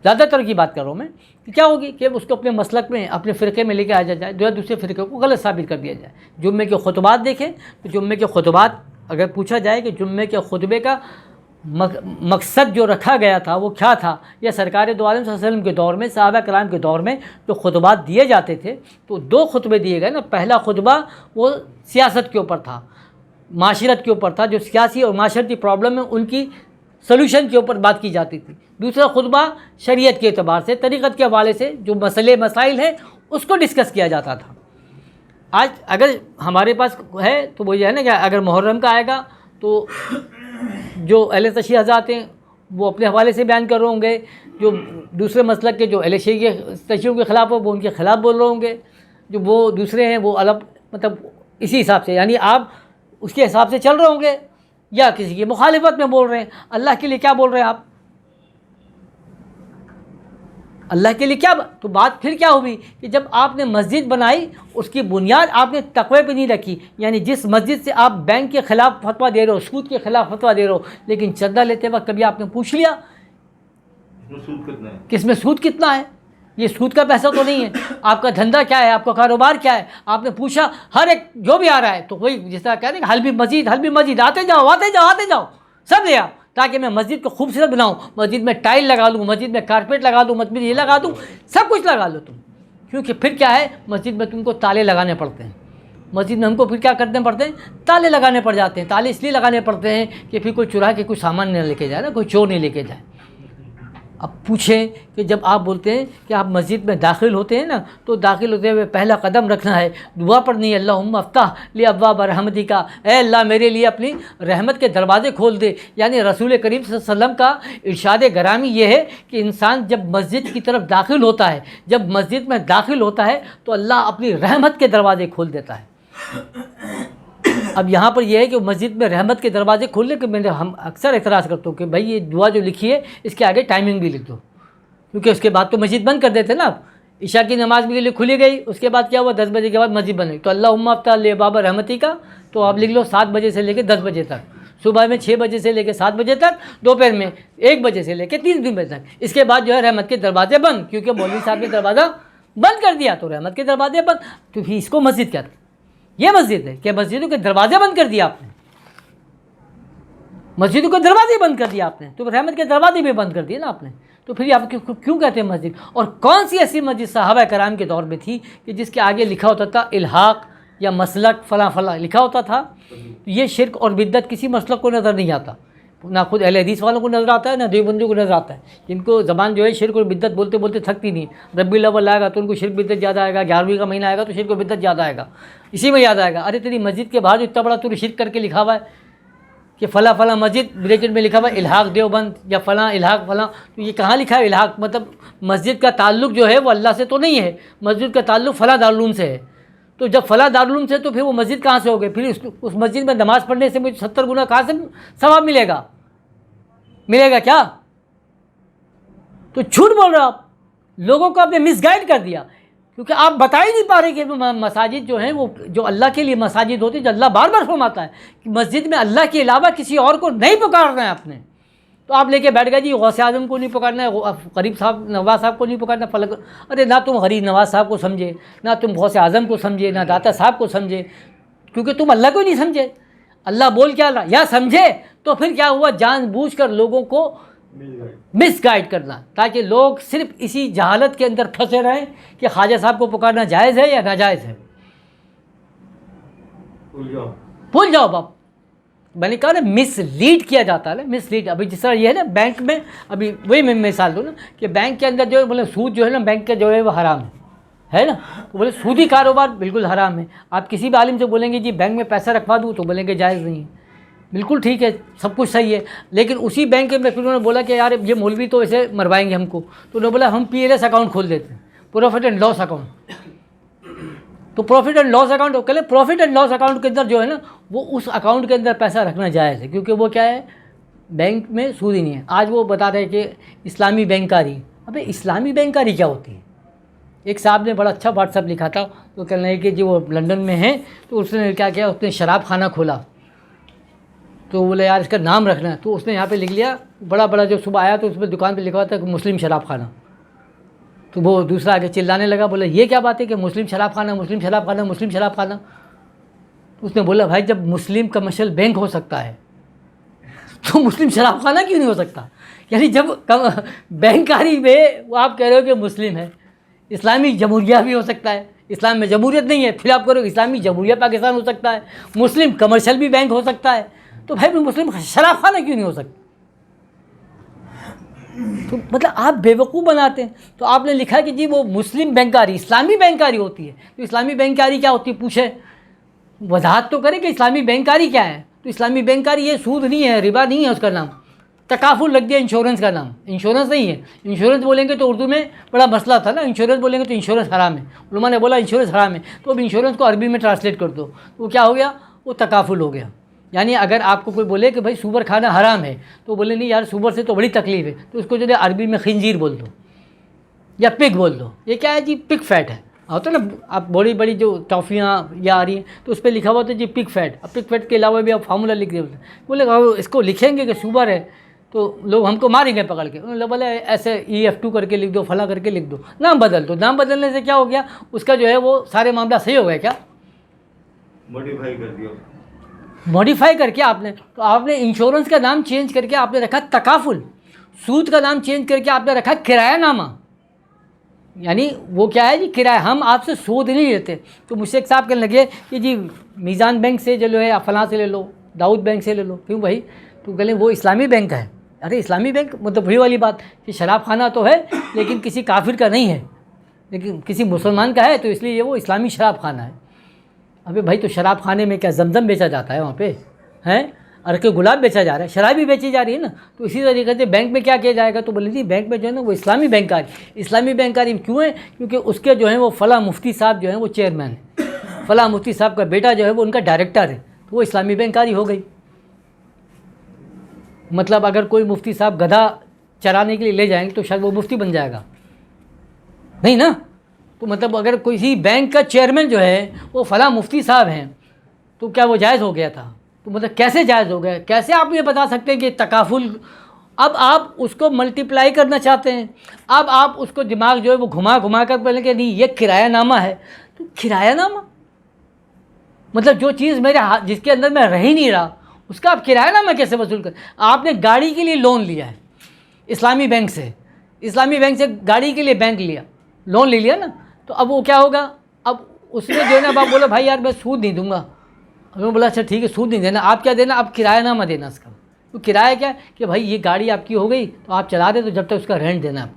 زیادہ تر کی بات کر رہا ہوں میں کہ کیا ہوگی کہ اس کو اپنے مسلک میں، اپنے فرقے میں لے کے آیا جائے، دوسرے فرقے کو غلط ثابت کر دیا جائے. جمعے کے خطبات دیکھیں تو جمعے کے خطبات اگر پوچھا جائے کہ جمعے کے خطبے کا مقصد جو رکھا گیا تھا وہ کیا تھا، یا سرکار دو عالم صلی اللہ علیہ وسلم کے دور میں، صحابہ کرام کے دور میں جو خطبات دیے جاتے تھے تو 2 خطبے دیے گئے نا. پہلا خطبہ وہ سیاست کے اوپر تھا، معاشرت کے اوپر تھا، جو سیاسی اور معاشرتی پرابلم ہیں ان کی سلوشن کے اوپر بات کی جاتی تھی. دوسرا خطبہ شریعت کے اعتبار سے، طریقت کے حوالے سے جو مسائل ہیں اس کو ڈسکس کیا جاتا تھا. آج اگر ہمارے پاس ہے تو وہ یہ ہے نا کہ اگر محرم کا آئے گا تو جو اہل تشیع حضرات ہیں وہ اپنے حوالے سے بیان کر رہے ہوں گے، جو دوسرے مسلک کے جو اہل تشیعوں کے خلاف ہو وہ ان کے خلاف بول رہے ہوں گے، جو وہ دوسرے ہیں وہ الگ، مطلب اسی حساب سے، یعنی آپ اس کے حساب سے چل رہے ہوں گے یا کسی کی مخالفت میں بول رہے ہیں. اللہ کے لیے کیا بول رہے ہیں آپ؟ اللہ کے لیے کیا؟ تو بات پھر کیا ہوئی کہ جب آپ نے مسجد بنائی اس کی بنیاد آپ نے تقوی پہ نہیں رکھی. یعنی جس مسجد سے آپ بینک کے خلاف فتویٰ دے رہے ہو، سود کے خلاف فتویٰ دے رہے ہو، لیکن چندہ لیتے وقت کبھی آپ نے پوچھ لیا کہ اس میں سود کتنا ہے؟ یہ سود کا پیسہ تو نہیں ہے. آپ کا دھندا کیا ہے، آپ کا کاروبار کیا ہے؟ آپ نے پوچھا؟ ہر ایک جو بھی آ رہا ہے تو وہی جس طرح کہتے ہیں کہ حلبی مسجد، آتے جاؤ سب لے آؤ تاکہ میں مسجد کو خوبصورت بناؤں، مسجد میں ٹائل لگا لوں، مسجد میں کارپیٹ لگا دوں، مسجد یہ لگا دوں، سب کچھ لگا لو تم. کیونکہ پھر کیا ہے، مسجد میں تم کو تالے لگانے پڑتے ہیں. مسجد میں ہم کو پھر کیا کرنے پڑتے ہیں؟ تالے لگانے پڑ جاتے ہیں. تالے اس لیے لگانے پڑتے ہیں کہ پھر کوئی چرا کے کوئی سامان نہ لے کے جائے نا، کوئی چور نہیں لے کے جائے. اب پوچھیں کہ جب آپ بولتے ہیں کہ آپ مسجد میں داخل ہوتے ہیں نا تو داخل ہوتے ہوئے پہلا قدم رکھنا ہے دعا پڑھنی ہے، اللہم افتح لی ابواب رحمتک، اے اللہ میرے لیے اپنی رحمت کے دروازے کھول دے. یعنی رسول کریم صلی اللہ علیہ وسلم کا ارشاد گرامی یہ ہے کہ انسان جب مسجد کی طرف داخل ہوتا ہے، جب مسجد میں داخل ہوتا ہے تو اللہ اپنی رحمت کے دروازے کھول دیتا ہے. اب یہاں پر یہ ہے کہ مسجد میں رحمت کے دروازے کھولنے کے ہم اکثر اعتراض کرتے ہوں کہ بھائی یہ دعا جو لکھی ہے اس کے آگے ٹائمنگ بھی لکھ دو، کیونکہ اس کے بعد تو مسجد بند کر دیتے نا آپ. عشاء کی نماز کے لیے کھلی گئی، اس کے بعد کیا ہوا 10 بجے کے بعد مسجد بند ہوئی، تو اللہم افتح لی باب رحمتی کا تو آپ لکھ لو 7 بجے سے لے کے 10 بجے تک، صبح میں 6 بجے سے لے کے 7 بجے تک، دوپہر میں 1 بجے سے لے کے 3 بجے تک. اس کے بعد جو ہے رحمت کے دروازے بند، کیونکہ مولوی صاحب نے دروازہ بند کر دیا تو رحمت کے دروازے بند. تو پھر اس کو مسجد کہتے ہیں. یہ مسجد ہے کہ مسجدوں کے دروازے بند کر دیا آپ نے، مسجدوں کے دروازے بند کر دیا آپ نے، تو رحمت کے دروازے بھی بند کر دیے نا آپ نے. تو پھر آپ کیوں کہتے ہیں مسجد؟ اور کون سی ایسی مسجد صحابہ کرام کے دور میں تھی کہ جس کے آگے لکھا ہوتا تھا الحاق یا مسلک فلاں فلاں لکھا ہوتا تھا؟ یہ شرک اور بدعت کسی مسلک کو نظر نہیں آتا، نہ خود اہل حدیث والوں کو نظر آتا ہے، نہ دیوبندیوں کو نظر آتا ہے، جن کو زبان جو ہے شرک اور بدعت بولتے بولتے تھکتی نہیں. ربیع الاول آئے گا تو ان کو شرک بدعت یاد آئے گا، 11ویں کا مہینہ آئے گا تو شرک و بدعت یاد آئے گا، اسی میں یاد آئے گا. ارے تیری مسجد کے باہر اتنا بڑا تو نے شرک کر کے لکھا ہوا ہے کہ فلاں فلاں مسجد، بریکٹ میں لکھا ہوا ہے الحاق دیوبند یا فلاں الحاق فلاں. تو یہ کہاں لکھا ہے الحاق؟ مطلب مسجد کا تعلق جو ہے وہ اللہ سے تو نہیں ہے، مسجد کا تعلق فلاں دارالعلوم سے ہے. تو جب فلاں دارالعلوم سے تو پھر وہ مسجد کہاں سے ہو گئی؟ پھر اس مسجد میں نماز پڑھنے سے مجھے 70 گنا کہاں سے ثواب ملے گا؟ ملے گا کیا؟ تو جھوٹ بول رہے ہو آپ، لوگوں کو آپ نے مس گائیڈ کر دیا، کیونکہ آپ بتا ہی نہیں پا رہے کہ مساجد جو ہیں وہ جو اللہ کے لیے مساجد ہوتی ہے، جو اللہ بار بار فرماتا ہے کہ مسجد میں اللہ کے علاوہ کسی اور کو نہیں پکارنا ہے آپ نے. تو آپ لے کے بیٹھ گئے جی غوث اعظم کو نہیں پکارنا ہے، غریب صاحب نواز صاحب کو نہیں پکارنا فلک. ارے نہ تم غریب نواز صاحب کو سمجھے، نہ تم غوث اعظم کو سمجھے، نہ داتا صاحب کو سمجھے، کیونکہ تم اللہ کو ہی نہیں سمجھے. اللہ بول کیا رہا یا سمجھے؟ تو پھر کیا ہوا؟ جان بوجھ کر لوگوں کو مس گائیڈ کرنا، تاکہ لوگ صرف اسی جہالت کے اندر پھنسے رہیں کہ خواجہ صاحب کو پکارنا جائز ہے یا ناجائز ہے. بھول جاؤ باپ. میں نے کہا نا مس لیڈ کیا جاتا ہے نا، مس لیڈ. ابھی جس طرح یہ ہے نا بینک میں، ابھی وہی میں مثال دوں نا کہ بینک کے اندر جو ہے مطلب سود جو ہے نا بینک کا جو ہے وہ حرام ہے نا. تو بولے سودی کاروبار بالکل حرام ہے. آپ کسی بھی عالم سے بولیں گے جی بینک میں پیسہ رکھوا دوں تو بولیں گے جائز نہیں ہے. بالکل ٹھیک ہے، سب کچھ صحیح ہے، لیکن اسی بینک میں پھر انہوں نے بولا کہ یار یہ مولوی تو ایسے مروائیں گے ہم کو، تو انہوں نے بولا ہم PLS اکاؤنٹ کھول دیتے ہیں، پروفٹ اینڈ لاس اکاؤنٹ. تو پروفٹ اینڈ لاس اکاؤنٹ کہلے پروفٹ اینڈ لاس اکاؤنٹ کے اندر جو ہے نا وہ اس اکاؤنٹ کے اندر پیسہ رکھنا جائز ہے، کیونکہ وہ کیا ہے بینک میں سود ہی نہیں ہے. آج وہ بتا رہے کہ اسلامی بینکاری. ابے اسلامی بینکاری کیا ہوتی ہے؟ ایک صاحب نے بڑا اچھا واٹس ایپ لکھا تھا، تو کہنے لگے کہ جو وہ لنڈن میں ہیں تو اس نے کیا کیا، اس نے شراب خانہ کھولا. تو بولے یار اس کا نام رکھنا ہے، تو اس نے یہاں پہ لکھ لیا بڑا بڑا، جو صبح آیا تو اس پہ دکان پہ لکھا ہوا تھا کہ مسلم شراب خانہ. تو وہ دوسرا آگے چلانے لگا، بولا یہ کیا بات ہے کہ مسلم شراب خانہ مسلم شراب خانہ مسلم شراب خانہ. تو اس نے بولا بھائی جب مسلم کمرشل بینک ہو سکتا ہے تو مسلم شراب خانہ کیوں نہیں ہو سکتا؟ یعنی جب بینکاری میں وہ آپ کہہ رہے ہو کہ مسلم ہے، اسلامی جمہوریہ بھی ہو سکتا ہے، اسلام میں جمہوریت نہیں ہے، پھر آپ کہہ رہے ہو اسلامی جمہوریہ پاکستان ہو سکتا ہے، مسلم کمرشل بھی بینک ہو سکتا ہے، تو بھائی مسلم شراب خانہ کیوں نہیں ہو سکتا؟ تو مطلب آپ بیوقوف بناتے ہیں. تو آپ نے لکھا کہ جی وہ مسلم بینکاری اسلامی بینکاری ہوتی ہے. تو اسلامی بینکاری کیا ہوتی ہے پوچھے، وضاحت تو کرے کہ اسلامی بینکاری کیا ہے. تو اسلامی بینکاری یہ سود نہیں ہے، ربا نہیں ہے، اس کا نام تکافل لگ دیا انشورنس کا نام. انشورنس نہیں ہے. انشورنس بولیں گے تو اردو میں بڑا مسئلہ تھا نا، انشورنس بولیں گے تو انشورنس حرام ہے. علماء نے بولا انشورنس حرام ہے، تو اب انشورنس کو عربی میں ٹرانسلیٹ کر دو. وہ کیا ہو گیا؟ وہ تکافل ہو گیا. یعنی اگر آپ کو کوئی بولے کہ بھائی سور کھانا حرام ہے تو بولے نہیں یار سور سے تو بڑی تکلیف ہے، تو اس کو جو ہے عربی میں خنزیر بول دو یا پگ بول دو. یہ کیا ہے جی؟ پگ فیٹ ہے. ہوتا ہے نا آپ بڑی بڑی جو ٹافیاں یا آ رہی ہیں تو اس پہ لکھا ہوا ہوتا ہے جی پگ فیٹ. اب پگ فیٹ کے علاوہ بھی آپ فارمولا لکھ دے ہوتے ہیں. بولے اس کو لکھیں گے کہ سور ہے تو لوگ ہم کو ماریں گے پکڑ کے. انہوں نے بولے ایسے EF2 کر کے لکھ دو، فلاں کر کے لکھ دو، نام بدل دو. نام بدلنے سے کیا ہو گیا؟ اس کا جو ہے وہ سارے معاملہ صحیح ہو گئے کیا؟ موڈیفائی کر دیا، موڈیفائی کر کے آپ نے. تو آپ نے انشورنس کا نام چینج کر کے آپ نے رکھا تکافل، سود کا نام چینج کر کے آپ نے رکھا کرایہ نامہ. یعنی وہ کیا ہے جی؟ کرایہ. ہم آپ سے سود نہیں لیتے. تو مجھ سے ایک صاحب کہنے لگے کہ جی میزان بینک سے جو ہے فلاں سے لے لو، داؤد بینک سے لے لو. کیوں بھائی؟ تو کہلیں وہ اسلامی بینک ہے. ارے اسلامی بینک مطلب وہی والی بات کہ شراب خانہ تو ہے لیکن کسی کافر کا نہیں ہے، لیکن کسی مسلمان کا ہے تو اس لیے یہ وہ اسلامی شراب خانہ ہے. ابھی بھائی تو شراب خانے میں کیا زمزم بیچا جاتا ہے وہاں پہ ہیں؟ عرق گلاب بیچا جا رہا ہے، شراب بھی بیچی جا رہی ہے نا. تو اسی طریقے سے بینک میں کیا کیا جائے گا؟ تو بولے جی بینک میں جو ہے نا وہ اسلامی بینکاری. اسلامی بینکاری کیوں ہے؟ کیونکہ اس کے جو ہیں وہ فلاں مفتی صاحب جو ہیں وہ چیئرمین ہیں، فلاں مفتی صاحب کا بیٹا جو ہے وہ ان کا ڈائریکٹر ہے. تو وہ اسلامی بینکاری ہو گئی. مطلب اگر کوئی مفتی صاحب گدھا چرانے کے لیے لے جائیں گے تو شاید وہ مفتی بن جائے گا نہیں نا. تو مطلب اگر کسی بینک کا چیئرمین جو ہے وہ فلاں مفتی صاحب ہیں تو کیا وہ جائز ہو گیا تھا؟ تو مطلب کیسے جائز ہو گیا؟ کیسے آپ یہ بتا سکتے ہیں کہ تکافل؟ اب آپ اس کو ملٹیپلائی کرنا چاہتے ہیں. اب آپ اس کو دماغ جو ہے وہ گھما کر پہلے کہ نہیں یہ کرایہ نامہ ہے. تو کرایہ نامہ مطلب جو چیز میرے جس کے اندر میں رہ ہی نہیں رہا اس کا آپ کرایہ نامہ کیسے وصول کر؟ آپ نے گاڑی کے لیے لون لیا ہے اسلامی بینک سے گاڑی کے لیے لون لے لیا نا. تو اب وہ کیا ہوگا؟ اب اس میں جو ہے نا اب آپ بولو بھائی یار میں سود نہیں دوں گا. میں بولا اچھا ٹھیک ہے سود نہیں دینا. آپ کیا دینا؟ آپ کرایہ نامہ دینا اس کا. تو کرایہ کیا ہے کہ بھائی یہ گاڑی آپ کی ہو گئی تو آپ چلا دیں تو جب تک اس کا رینٹ دینا. آپ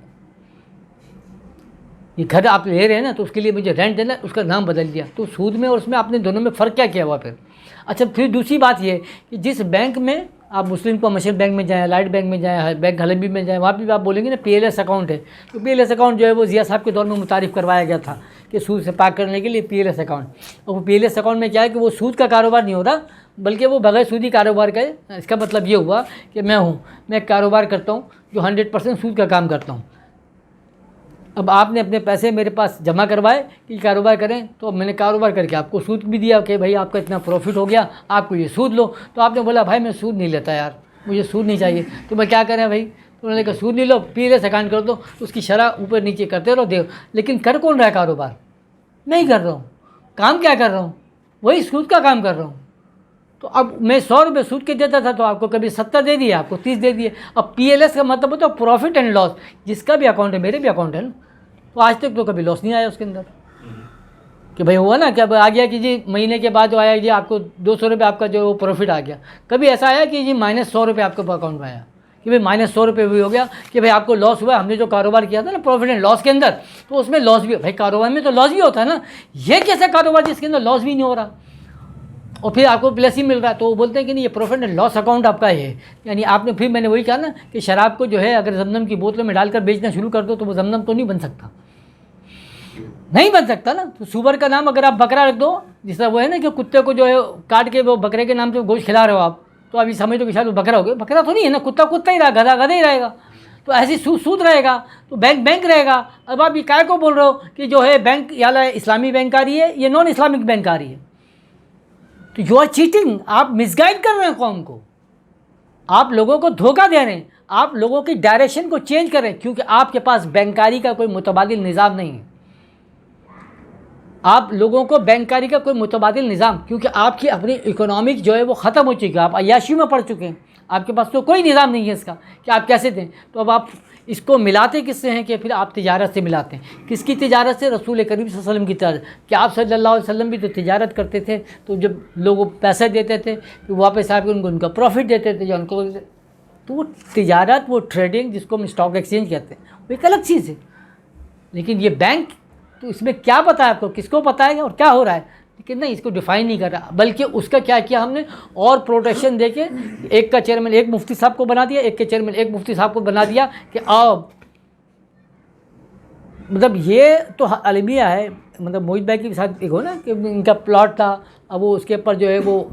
یہ گھر آپ لے رہے ہیں نا تو اس کے لیے مجھے رینٹ دینا. اس کا نام بدل دیا. تو سود میں اور اس میں آپ نے دونوں میں فرق کیا ہوا پھر؟ اچھا پھر دوسری بات یہ کہ جس بینک میں آپ مسلم کمرشل بینک میں جائیں، لائٹ بینک میں جائیں، بینک حلبی میں جائیں، وہاں بھی آپ بولیں گے نا پی ایل ایس اکاؤنٹ ہے. تو پی ایل ایس اکاؤنٹ جو ہے وہ ضیاء صاحب کے دور میں متعارف کروایا گیا تھا کہ سود سے پاک کرنے کے لیے پی ایل ایس اکاؤنٹ. اور وہ پی ایل ایس اکاؤنٹ میں کیا ہے کہ وہ سود کا کاروبار نہیں ہوتا بلکہ وہ بغیر سودی کاروبار کا ہے. اس کا مطلب یہ ہوا کہ میں ایک کاروبار کرتا ہوں جو 100% سود کا کام کرتا ہوں. اب آپ نے اپنے پیسے میرے پاس جمع کروائے کہ کاروبار کریں تو اب میں نے کاروبار کر کے آپ کو سود بھی دیا کہ بھائی آپ کا اتنا پروفٹ ہو گیا آپ کو یہ سود لو. تو آپ نے بولا بھائی میں سود نہیں لیتا یار، مجھے سود نہیں چاہیے. تو میں کیا کریں بھائی؟ تو انہوں نے کہا سود نہیں لو، پی ایل ایس اکاؤنٹ کر دو، اس کی شرح اوپر نیچے کرتے رہو دے. لیکن کر کون رہا ہے کاروبار؟ نہیں کر رہا ہوں. کام کیا کر رہا ہوں؟ وہی سود کا کام کر رہا ہوں. تو اب میں 100 روپے سود کے دیتا تھا تو آپ کو کبھی 70 دے دیے، آپ کو 30 دے دیے. اب پی ایل ایس کا مطلب ہوتا ہے پروفٹ اینڈ لاس. جس کا بھی اکاؤنٹ ہے، میرے بھی اکاؤنٹ ہے نا، تو آج تک تو کبھی لاس نہیں آیا اس کے اندر کہ بھائی ہوا نا کہ اب آ گیا کہ جی مہینے کے بعد جو آیا جی آپ کو 200 روپے آپ کا جو پروفٹ آ گیا. کبھی ایسا آیا کہ جی -100 روپے آپ کے اکاؤنٹ میں آیا کہ بھائی -100 روپے بھی ہو گیا کہ بھائی آپ کو لاس ہوا. ہم نے جو کاروبار کیا تھا نا پروفٹ اینڈ لاس کے اندر، تو اس میں لاس بھی بھائی کاروبار میں تو لاس بھی ہوتا ہے نا. یہ کیسا کاروبار جس کے اندر لاس بھی نہیں ہو رہا اور پھر آپ کو پلس ہی مل رہا ہے؟ تو وہ بولتے ہیں کہ نہیں یہ پروفٹ اینڈ لاس اکاؤنٹ آپ کا ہے. یعنی آپ نے پھر میں نے وہی کہا نا کہ شراب کو جو ہے اگر زمزم کی بوتلوں میں ڈال کر بیچنا شروع کر دو تو وہ زمزم تو نہیں بن سکتا، نہیں بن سکتا نا. تو سور کا نام اگر آپ بکرا رکھ دو، جس طرح وہ ہے نا کہ کتے کو جو ہے کاٹ کے وہ بکرے کے نام سے گوشت کھلا رہے ہو آپ، تو ابھی سمجھ دو کہ شاید وہ بکرا ہو گیا. بکرا تو نہیں ہے نا، کتا ہی رہا، گدھا گدھا ہی رہے گا. تو ایسی سود رہے گا تو بینک رہے گا. اب آپ یہ کائے کو بول رہے ہو کہ جو ہے بینک یا اسلامی بینکاری ہے یہ نان اسلامک بینکاری ہے؟ تو یو آر چیٹنگ. آپ مس گائڈ کر رہے ہیں قوم کو، آپ لوگوں کو دھوکہ دے رہے ہیں، آپ لوگوں کی ڈائریکشن کو چینج کر رہے ہیں کیونکہ آپ کے پاس بینکاری کا کوئی متبادل نظام نہیں ہے. آپ لوگوں کو بینکاری کا کوئی متبادل نظام، کیونکہ آپ کی اپنی اکنامک جو ہے وہ ختم ہو چکی ہے، آپ عیاشی میں پڑ چکے ہیں، آپ کے پاس تو کوئی نظام نہیں ہے اس کا کہ آپ کیسے دیں. تو اب آپ اس کو ملاتے کس سے ہیں کہ پھر آپ تجارت سے ملاتے ہیں. کس کی تجارت سے؟ رسول کریم صلی اللہ علیہ وسلم کی تجارت. کہ آپ صلی اللہ علیہ وسلم بھی تو تجارت کرتے تھے، تو جب لوگوں پیسے دیتے تھے تو واپس آ کے ان کا پروفٹ دیتے تھے جو ان کو. تو وہ تجارت، وہ ٹریڈنگ جس کو ہم اسٹاک ایکسچینج کہتے ہیں، وہ ایک الگ چیز ہے. لیکن یہ بینک تو اس میں کیا پتہ ہے آپ کو، کس کو پتہ ہے اور کیا ہو رہا ہے؟ لیکن نہیں، اس کو ڈیفائن نہیں کر رہا، بلکہ اس کا کیا کیا ہم نے اور پروٹیکشن دے کے ایک کا چیئرمین ایک مفتی صاحب کو بنا دیا، ایک کے چیئرمین ایک مفتی صاحب کو بنا دیا کہ آؤ. مطلب یہ تو المیہ ہے. مطلب موہت بھائی کے ساتھ ایک ہو نا کہ ان کا پلاٹ تھا، اب وہ اس کے اوپر جو ہے وہ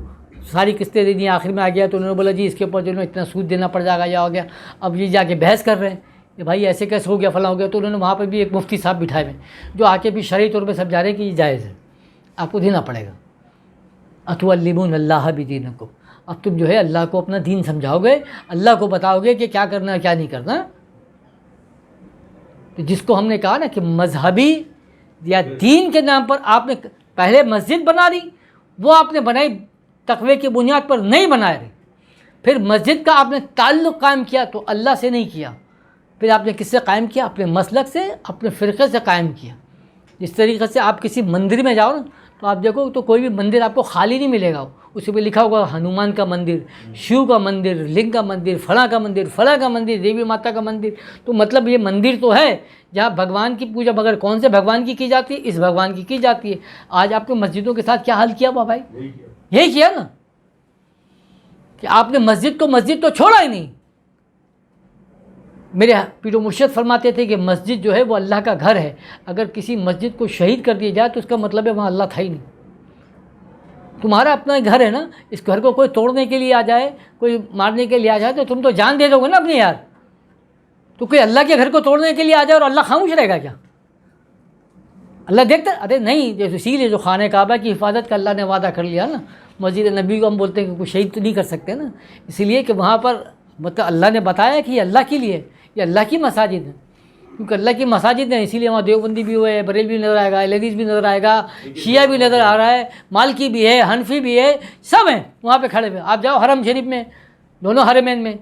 ساری قسطیں دے دی، آخر میں آ گیا تو انہوں نے بولا جی اس کے اوپر جو ہے اتنا سود دینا پڑ جائے گا یا ہو گیا. اب یہ جا کے بحث کر رہے ہیں کہ بھائی ایسے کیسے ہو گیا فلاں ہو گیا. تو انہوں نے وہاں پہ بھی ایک مفتی صاحب بٹھائے ہوئے جو آ کے بھی شرعی طور پہ سمجھا رہے ہیں کہ یہ جائز ہے، آپ کو دینا پڑے گا. اتعلمون اللہ بدینکم، اب تم جو ہے اللہ کو اپنا دین سمجھاؤ گے، اللہ کو بتاؤ گے کہ کیا کرنا ہے کیا نہیں کرنا. تو جس کو ہم نے کہا نا کہ مذہبی یا دین کے نام پر آپ نے پہلے مسجد بنا لی، وہ آپ نے بنائی تقوی کی بنیاد پر نہیں بنائے رہی. پھر مسجد کا آپ نے تعلق قائم کیا تو اللہ سے نہیں کیا، پھر آپ نے کس سے قائم کیا؟ اپنے مسلک سے، اپنے فرقے سے قائم کیا. جس طریقے سے آپ کسی مندر میں جاؤ نا تو آپ دیکھو تو کوئی بھی مندر آپ کو خالی نہیں ملے گا، اس پہ لکھا ہوگا ہنومان کا مندر، شیو کا مندر، لنگ کا مندر، فلاں کا مندر، فلاں کا مندر، دیوی ماتا کا مندر. تو مطلب یہ مندر تو ہے جہاں بھگوان کی پوجا، مگر کون سے بھگوان کی جاتی ہے؟ اس بھگوان کی جاتی ہے. آج آپ کے مسجدوں کے ساتھ کیا حال کیا ہوا بھائی؟ یہی کیا نا کہ آپ نے مسجد کو مسجد تو چھوڑا ہی نہیں. میرے پیر و مرشد فرماتے تھے کہ مسجد جو ہے وہ اللہ کا گھر ہے، اگر کسی مسجد کو شہید کر دیا جائے تو اس کا مطلب ہے وہاں اللہ تھا ہی نہیں. تمہارا اپنا گھر ہے نا، اس گھر کو کوئی توڑنے کے لیے آ جائے، کوئی مارنے کے لیے آ جائے تو تم تو جان دے دو گے نا اپنے یار. تو کوئی اللہ کے گھر کو توڑنے کے لیے آ جائے اور اللہ خاموش رہے گا کیا؟ اللہ دیکھتا؟ ارے نہیں. جیسے اسی لیے جو خانہ کعبہ کی حفاظت کا اللہ نے وعدہ کر لیا نا، مسجد نبی کو ہم بولتے ہیں کہ کوئی شہید تو نہیں کر سکتے نا، اسی لیے کہ وہاں پر مطلب اللہ نے بتایا کہ یہ اللہ کے لیے، یہ اللہ کی مساجد ہیں. کیونکہ اللہ کی مساجد ہیں اسی لیے وہاں دیوبندی بھی ہوئے، بریلوی بھی نظر آئے گا، احمدی بھی نظر آئے گا، شیعہ بھی نظر آ رہا ہے، مالکی بھی ہے، حنفی بھی ہے، سب ہیں وہاں پہ کھڑے ہوئے. آپ جاؤ حرم شریف میں، دونوں حرمین میں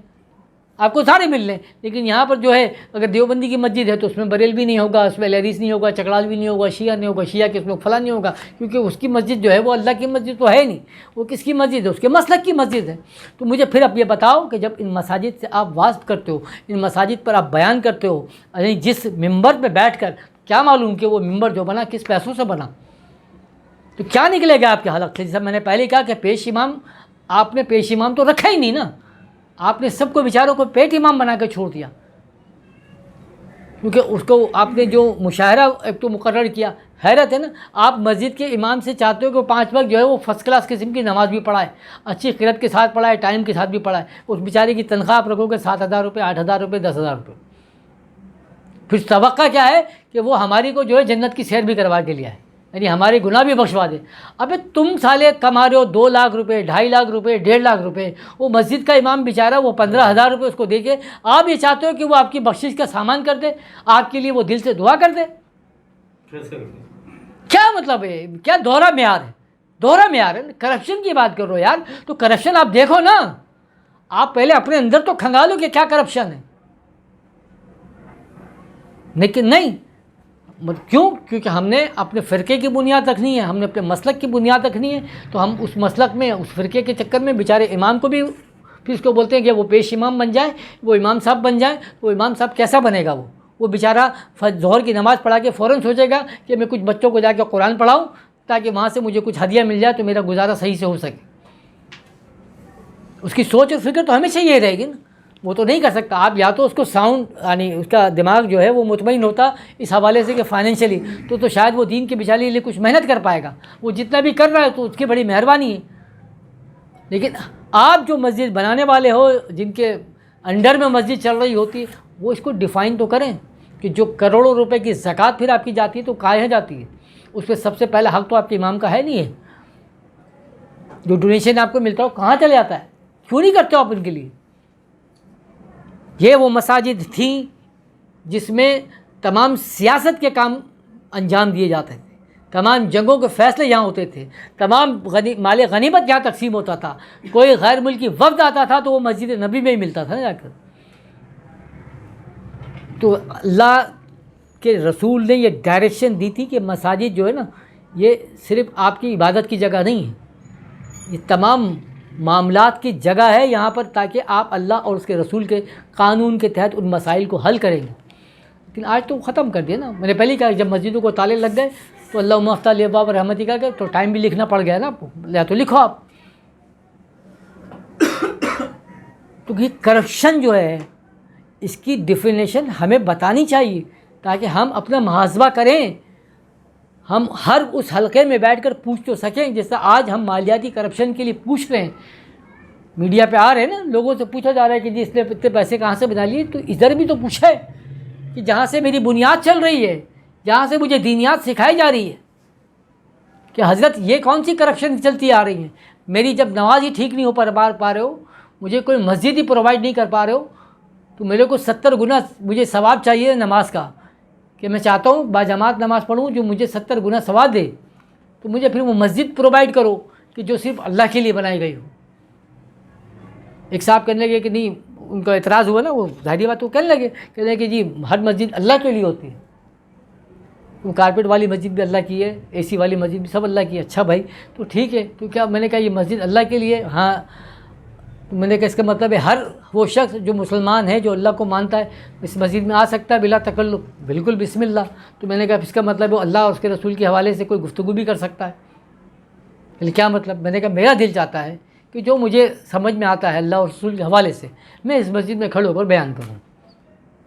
آپ کو سارے مل لیں. لیکن یہاں پر جو ہے اگر دیوبندی کی مسجد ہے تو اس میں بریلوی نہیں ہوگا، اس میں احمدی نہیں ہوگا، چکڑال بھی نہیں ہوگا، شیعہ نہیں ہوگا، شیعہ کے اس میں فلاں نہیں ہوگا، کیونکہ اس کی مسجد جو ہے وہ اللہ کی مسجد تو ہے نہیں، وہ کس کی مسجد ہے؟ اس کے مسلک کی مسجد ہے. تو مجھے پھر اب یہ بتاؤ کہ جب ان مساجد سے آپ واعظ کرتے ہو، ان مساجد پر آپ بیان کرتے ہو، یعنی جس ممبر پہ بیٹھ کر، کیا معلوم کہ وہ ممبر جو بنا کس پیسوں سے بنا، تو کیا نکلے گا آپ کے حلق سے؟ جیسا میں نے پہلے کہا کہ پیش امام، آپ نے پیش امام تو رکھا ہی نہیں نا، آپ نے سب کو بیچاروں کو پیٹ امام بنا کے چھوڑ دیا. کیونکہ اس کو آپ نے جو مشاہرہ ایک تو مقرر کیا، حیرت ہے نا. آپ مسجد کے امام سے چاہتے ہو کہ 5 وقت جو ہے وہ فرسٹ کلاس قسم کی نماز بھی پڑھائے، اچھی قرأت کے ساتھ پڑھائے، ٹائم کے ساتھ بھی پڑھائے. اس بیچارے کی تنخواہ آپ رکھو گے 7,000 روپے، 8,000 روپے، 10,000 روپے. پھر توقع کیا ہے کہ وہ ہماری کو جو ہے جنت کی سیر بھی کروا کے لیا ہے، یعنی ہمارے گناہ بھی بخشوا دے. ابے تم سالے کما رہے ہو 2 لاکھ روپے، 2.5 لاکھ روپے، 1.5 لاکھ روپے، وہ مسجد کا امام بیچارہ وہ 15,000 روپے اس کو دے کے آپ یہ چاہتے ہو کہ وہ آپ کی بخشش کا سامان کر دے، آپ کے لیے وہ دل سے دعا کر دے؟ کیا مطلب ہے؟ کیا دوہرا معیار ہے؟ دوہرا معیار ہے. کرپشن کی بات کر رہے ہو یار، تو کرپشن آپ دیکھو نا، آپ پہلے اپنے اندر تو کھنگالو کہ کیا کرپشن ہے. لیکن نہیں، کیوں؟ کیونکہ ہم نے اپنے فرقے کی بنیاد رکھنی ہے، ہم نے اپنے مسلک کی بنیاد رکھنی ہے. تو ہم اس مسلک میں، اس فرقے کے چکر میں بیچارے امام کو بھی پھر اس کو بولتے ہیں کہ وہ پیش امام بن جائے، وہ امام صاحب بن جائیں. وہ امام صاحب کیسا بنے گا؟ وہ بیچارہ ظہر کی نماز پڑھا کے فوراً سوچے گا کہ میں کچھ بچوں کو جا کے قرآن پڑھاؤں تاکہ وہاں سے مجھے کچھ ہدیہ مل جائے تو میرا گزارا صحیح سے ہو سکے. اس کی سوچ اور فکر تو ہمیشہ یہ رہے گی نا، وہ تو نہیں کر سکتا. آپ یا تو اس کو ساؤنڈ، یعنی اس کا دماغ جو ہے وہ مطمئن ہوتا اس حوالے سے کہ فائنینشلی تو شاید وہ دین کے بیچارے لیے کچھ محنت کر پائے گا. وہ جتنا بھی کر رہا ہے تو اس کی بڑی مہربانی ہے. لیکن آپ جو مسجد بنانے والے ہو، جن کے انڈر میں مسجد چل رہی ہوتی، وہ اس کو ڈیفائن تو کریں کہ جو کروڑوں روپے کی زکوٰۃ پھر آپ کی جاتی ہے تو کہاں جاتی ہے؟ اس پہ سب سے پہلا حق تو آپ کے امام کا ہے نہیں ہے. جو ڈونیشن آپ کو ملتا ہو کہاں چلے جاتا ہے؟ کیوں نہیں کرتے ہو آپ ان کے لیے؟ یہ وہ مساجد تھیں جس میں تمام سیاست کے کام انجام دیے جاتے تھے، تمام جنگوں کے فیصلے یہاں ہوتے تھے، تمام مال غنیمت یہاں تقسیم ہوتا تھا. کوئی غیر ملکی وفد آتا تھا تو وہ مسجد نبی میں ہی ملتا تھا نا جا کر. تو اللہ کے رسول نے یہ ڈائریکشن دی تھی کہ مساجد جو ہے نا یہ صرف آپ کی عبادت کی جگہ نہیں ہے، یہ تمام معاملات کی جگہ ہے یہاں پر، تاکہ آپ اللہ اور اس کے رسول کے قانون کے تحت ان مسائل کو حل کریں گے. لیکن آج تو ختم کر دیا نا. میں نے پہلے ہی کہا جب مسجدوں کو تالے لگ گئے تو اللہ مفتح علیہ باب رحمتی کا کہ تو ٹائم بھی لکھنا پڑ گیا نا آپ کو، یا تو لکھو آپ. تو یہ کرپشن جو ہے اس کی ڈیفینیشن ہمیں بتانی چاہیے تاکہ ہم اپنا محاسبہ کریں. ہم ہر اس حلقے میں بیٹھ کر پوچھ تو سکیں، جیسا آج ہم مالیاتی کرپشن کے لیے پوچھ رہے ہیں، میڈیا پہ آ رہے ہیں نا، لوگوں سے پوچھا جا رہا ہے کہ جی اس نے اتنے پیسے کہاں سے بنا لیے. تو ادھر بھی تو پوچھا ہے کہ جہاں سے میری بنیاد چل رہی ہے، جہاں سے مجھے دینیات سکھائی جا رہی ہے، کہ حضرت یہ کون سی کرپشن چلتی آ رہی ہیں. میری جب نماز ہی ٹھیک نہیں ہو پا رہے ہو، مجھے کوئی مسجد ہی پرووائڈ نہیں کر پا رہے ہو، تو میرے کو 70 گنا مجھے ثواب چاہیے نماز کا، کہ میں چاہتا ہوں باجماعت نماز پڑھوں جو مجھے 70 گنا ثواب دے. تو مجھے پھر وہ مسجد پرووائڈ کرو کہ جو صرف اللہ کے لیے بنائی گئی ہو. ایک صاحب کہنے لگے کہ نہیں، ان کا اعتراض ہوا نا، وہ ظاہری بات وہ کہنے لگے کہ جی ہر مسجد اللہ کے لیے ہوتی ہے، وہ کارپیٹ والی مسجد بھی اللہ کی ہے، اے سی والی مسجد بھی سب اللہ کی ہے. اچھا بھائی تو ٹھیک ہے، تو کیا میں نے کہا یہ مسجد اللہ کے لیے؟ ہاں. تو میں نے کہا اس کا مطلب ہے ہر وہ شخص جو مسلمان ہے، جو اللہ کو مانتا ہے، اس مسجد میں آ سکتا ہے بلا تکلف؟ بالکل، بسم اللہ. تو میں نے کہا اس کا مطلب ہے اللہ اور اس کے رسول کے حوالے سے کوئی گفتگو بھی کر سکتا ہے؟ لیکن کیا مطلب؟ میں نے کہا میرا دل چاہتا ہے کہ جو مجھے سمجھ میں آتا ہے اللہ اور رسول کے حوالے سے، میں اس مسجد میں کھڑے ہو کر بیان کروں.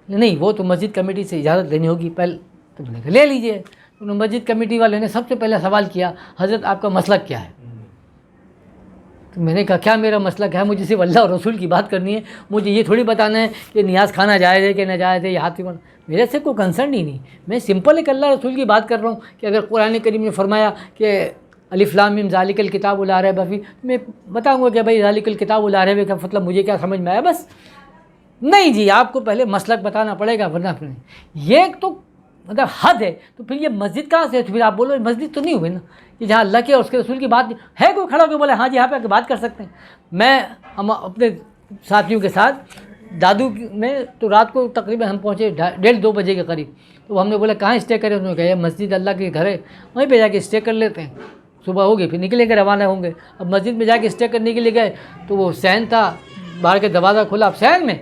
نہیں، وہ تو مسجد کمیٹی سے اجازت لینی ہوگی پہلے. تو میں نے کہا لے لیجئے. انہوں نے مسجد کمیٹی والے نے سب سے پہلے سوال کیا، حضرت آپ کا مسلک کیا ہے؟ تو میں نے کہا کیا میرا مسلک ہے؟ مجھے صرف اللہ اور رسول کی بات کرنی ہے، مجھے یہ تھوڑی بتانا ہے کہ نیاز کھانا جائز ہے کہ ناجائز ہے، یہ ہاتھ پہ میرے سے کوئی کنسرن ہی نہیں. میں سمپل ایک اللہ رسول کی بات کر رہا ہوں کہ اگر قرآن کریم نے فرمایا کہ الف لام میم ذالک الکتاب لا ریب فیہ، میں بتاؤں گا کہ بھائی ذالک الکتاب لا ریب کا مطلب مجھے کیا سمجھ میں آیا؟ بس نہیں جی، آپ کو پہلے مسلک بتانا پڑے گا، ورنہ پھر یہ ایک تو مطلب حد ہے. تو پھر یہ مسجد کہاں سے ہے؟ تو پھر آپ بولو مسجد تو نہیں ہوئی نا کہ جہاں اللہ کے اور اس کے رسول کی بات ہے. کوئی کھڑا ہو کے بولے ہاں جی یہاں پہ آ کے بات کر سکتے ہیں. ہم اپنے ساتھیوں کے ساتھ دادو میں تو رات کو تقریباً ہم پہنچے 1:30-2 بجے کے قریب. تو ہم نے بولا کہاں اسٹے کریں؟ انہوں نے کہا یہ مسجد اللہ کے گھر ہے، وہیں پہ جا کے اسٹے کر لیتے ہیں. صبح ہو گئی پھر نکلیں گے، روانہ ہوں گے. اب مسجد میں جا کے اسٹے کرنے کے لیے گئے تو وہ سین تھا، باہر کے دروازہ کھلا. اب سین میں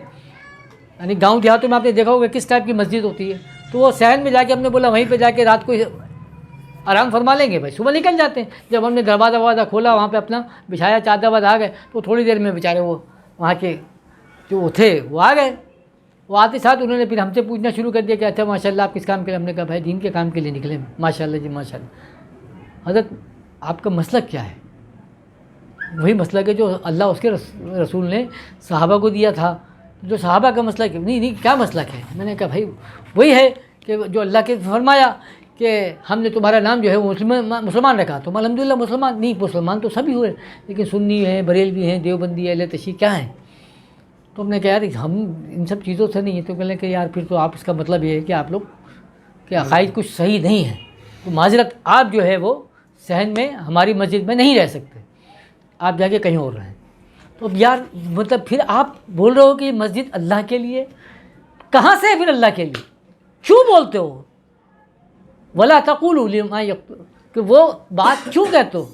یعنی گاؤں دیہاتوں میں آپ نے دیکھا ہوگا کس ٹائپ کی مسجد ہوتی ہے. تو وہ سین میں جا کے ہم نے بولا وہیں پہ جا کے رات کو آرام فرما لیں گے، بھائی صبح نکل جاتے ہیں. جب ہم نے دروازہ کھولا، وہاں پہ اپنا بچھایا، چادر واد آ گئے. تو تھوڑی دیر میں بیچارے وہ وہاں کے جو تھے وہ آ گئے. وہ آتے ساتھ انہوں نے پھر ہم سے پوچھنا شروع کر دیا کہ اچھا ماشاء اللہ آپ کس کام کے لیے؟ ہم نے کہا بھائی دین کے کام کے لیے نکلے. ماشاء اللہ جی ماشاء اللہ. حضرت آپ کا مسلک کیا ہے؟ وہی مسلک ہے جو اللہ اس کے رسول نے صحابہ کو دیا تھا. جو صحابہ کا مسلک ہے نہیں کیا مسلک ہے؟ میں نے کہا بھائی وہی ہے کہ جو اللہ کے فرمایا کہ ہم نے تمہارا نام جو ہے وہ مسلمان رکھا. تم الحمدللہ مسلمان نہیں، مسلمان تو سبھی ہوئے، لیکن سنی ہیں، بریلوی ہیں، دیوبندی، اہل تشیع کیا ہیں. تو ہم نے کہا یار ہم ان سب چیزوں سے نہیں ہے. تو کہنے کہ یار پھر تو آپ اس کا مطلب یہ ہے کہ آپ لوگ کے عقائد کچھ صحیح نہیں ہیں. تو معذرت آپ جو ہے وہ صحن میں ہماری مسجد میں نہیں رہ سکتے، آپ جا کے کہیں اور رہیں. تو اب یار مطلب پھر آپ بول رہے ہو کہ مسجد اللہ کے لیے، کہاں سے ہے پھر اللہ کے لیے؟ کیوں بولتے ہو ولا تقولوا لما یقتل، کہ وہ بات کیوں کہتے ہو؟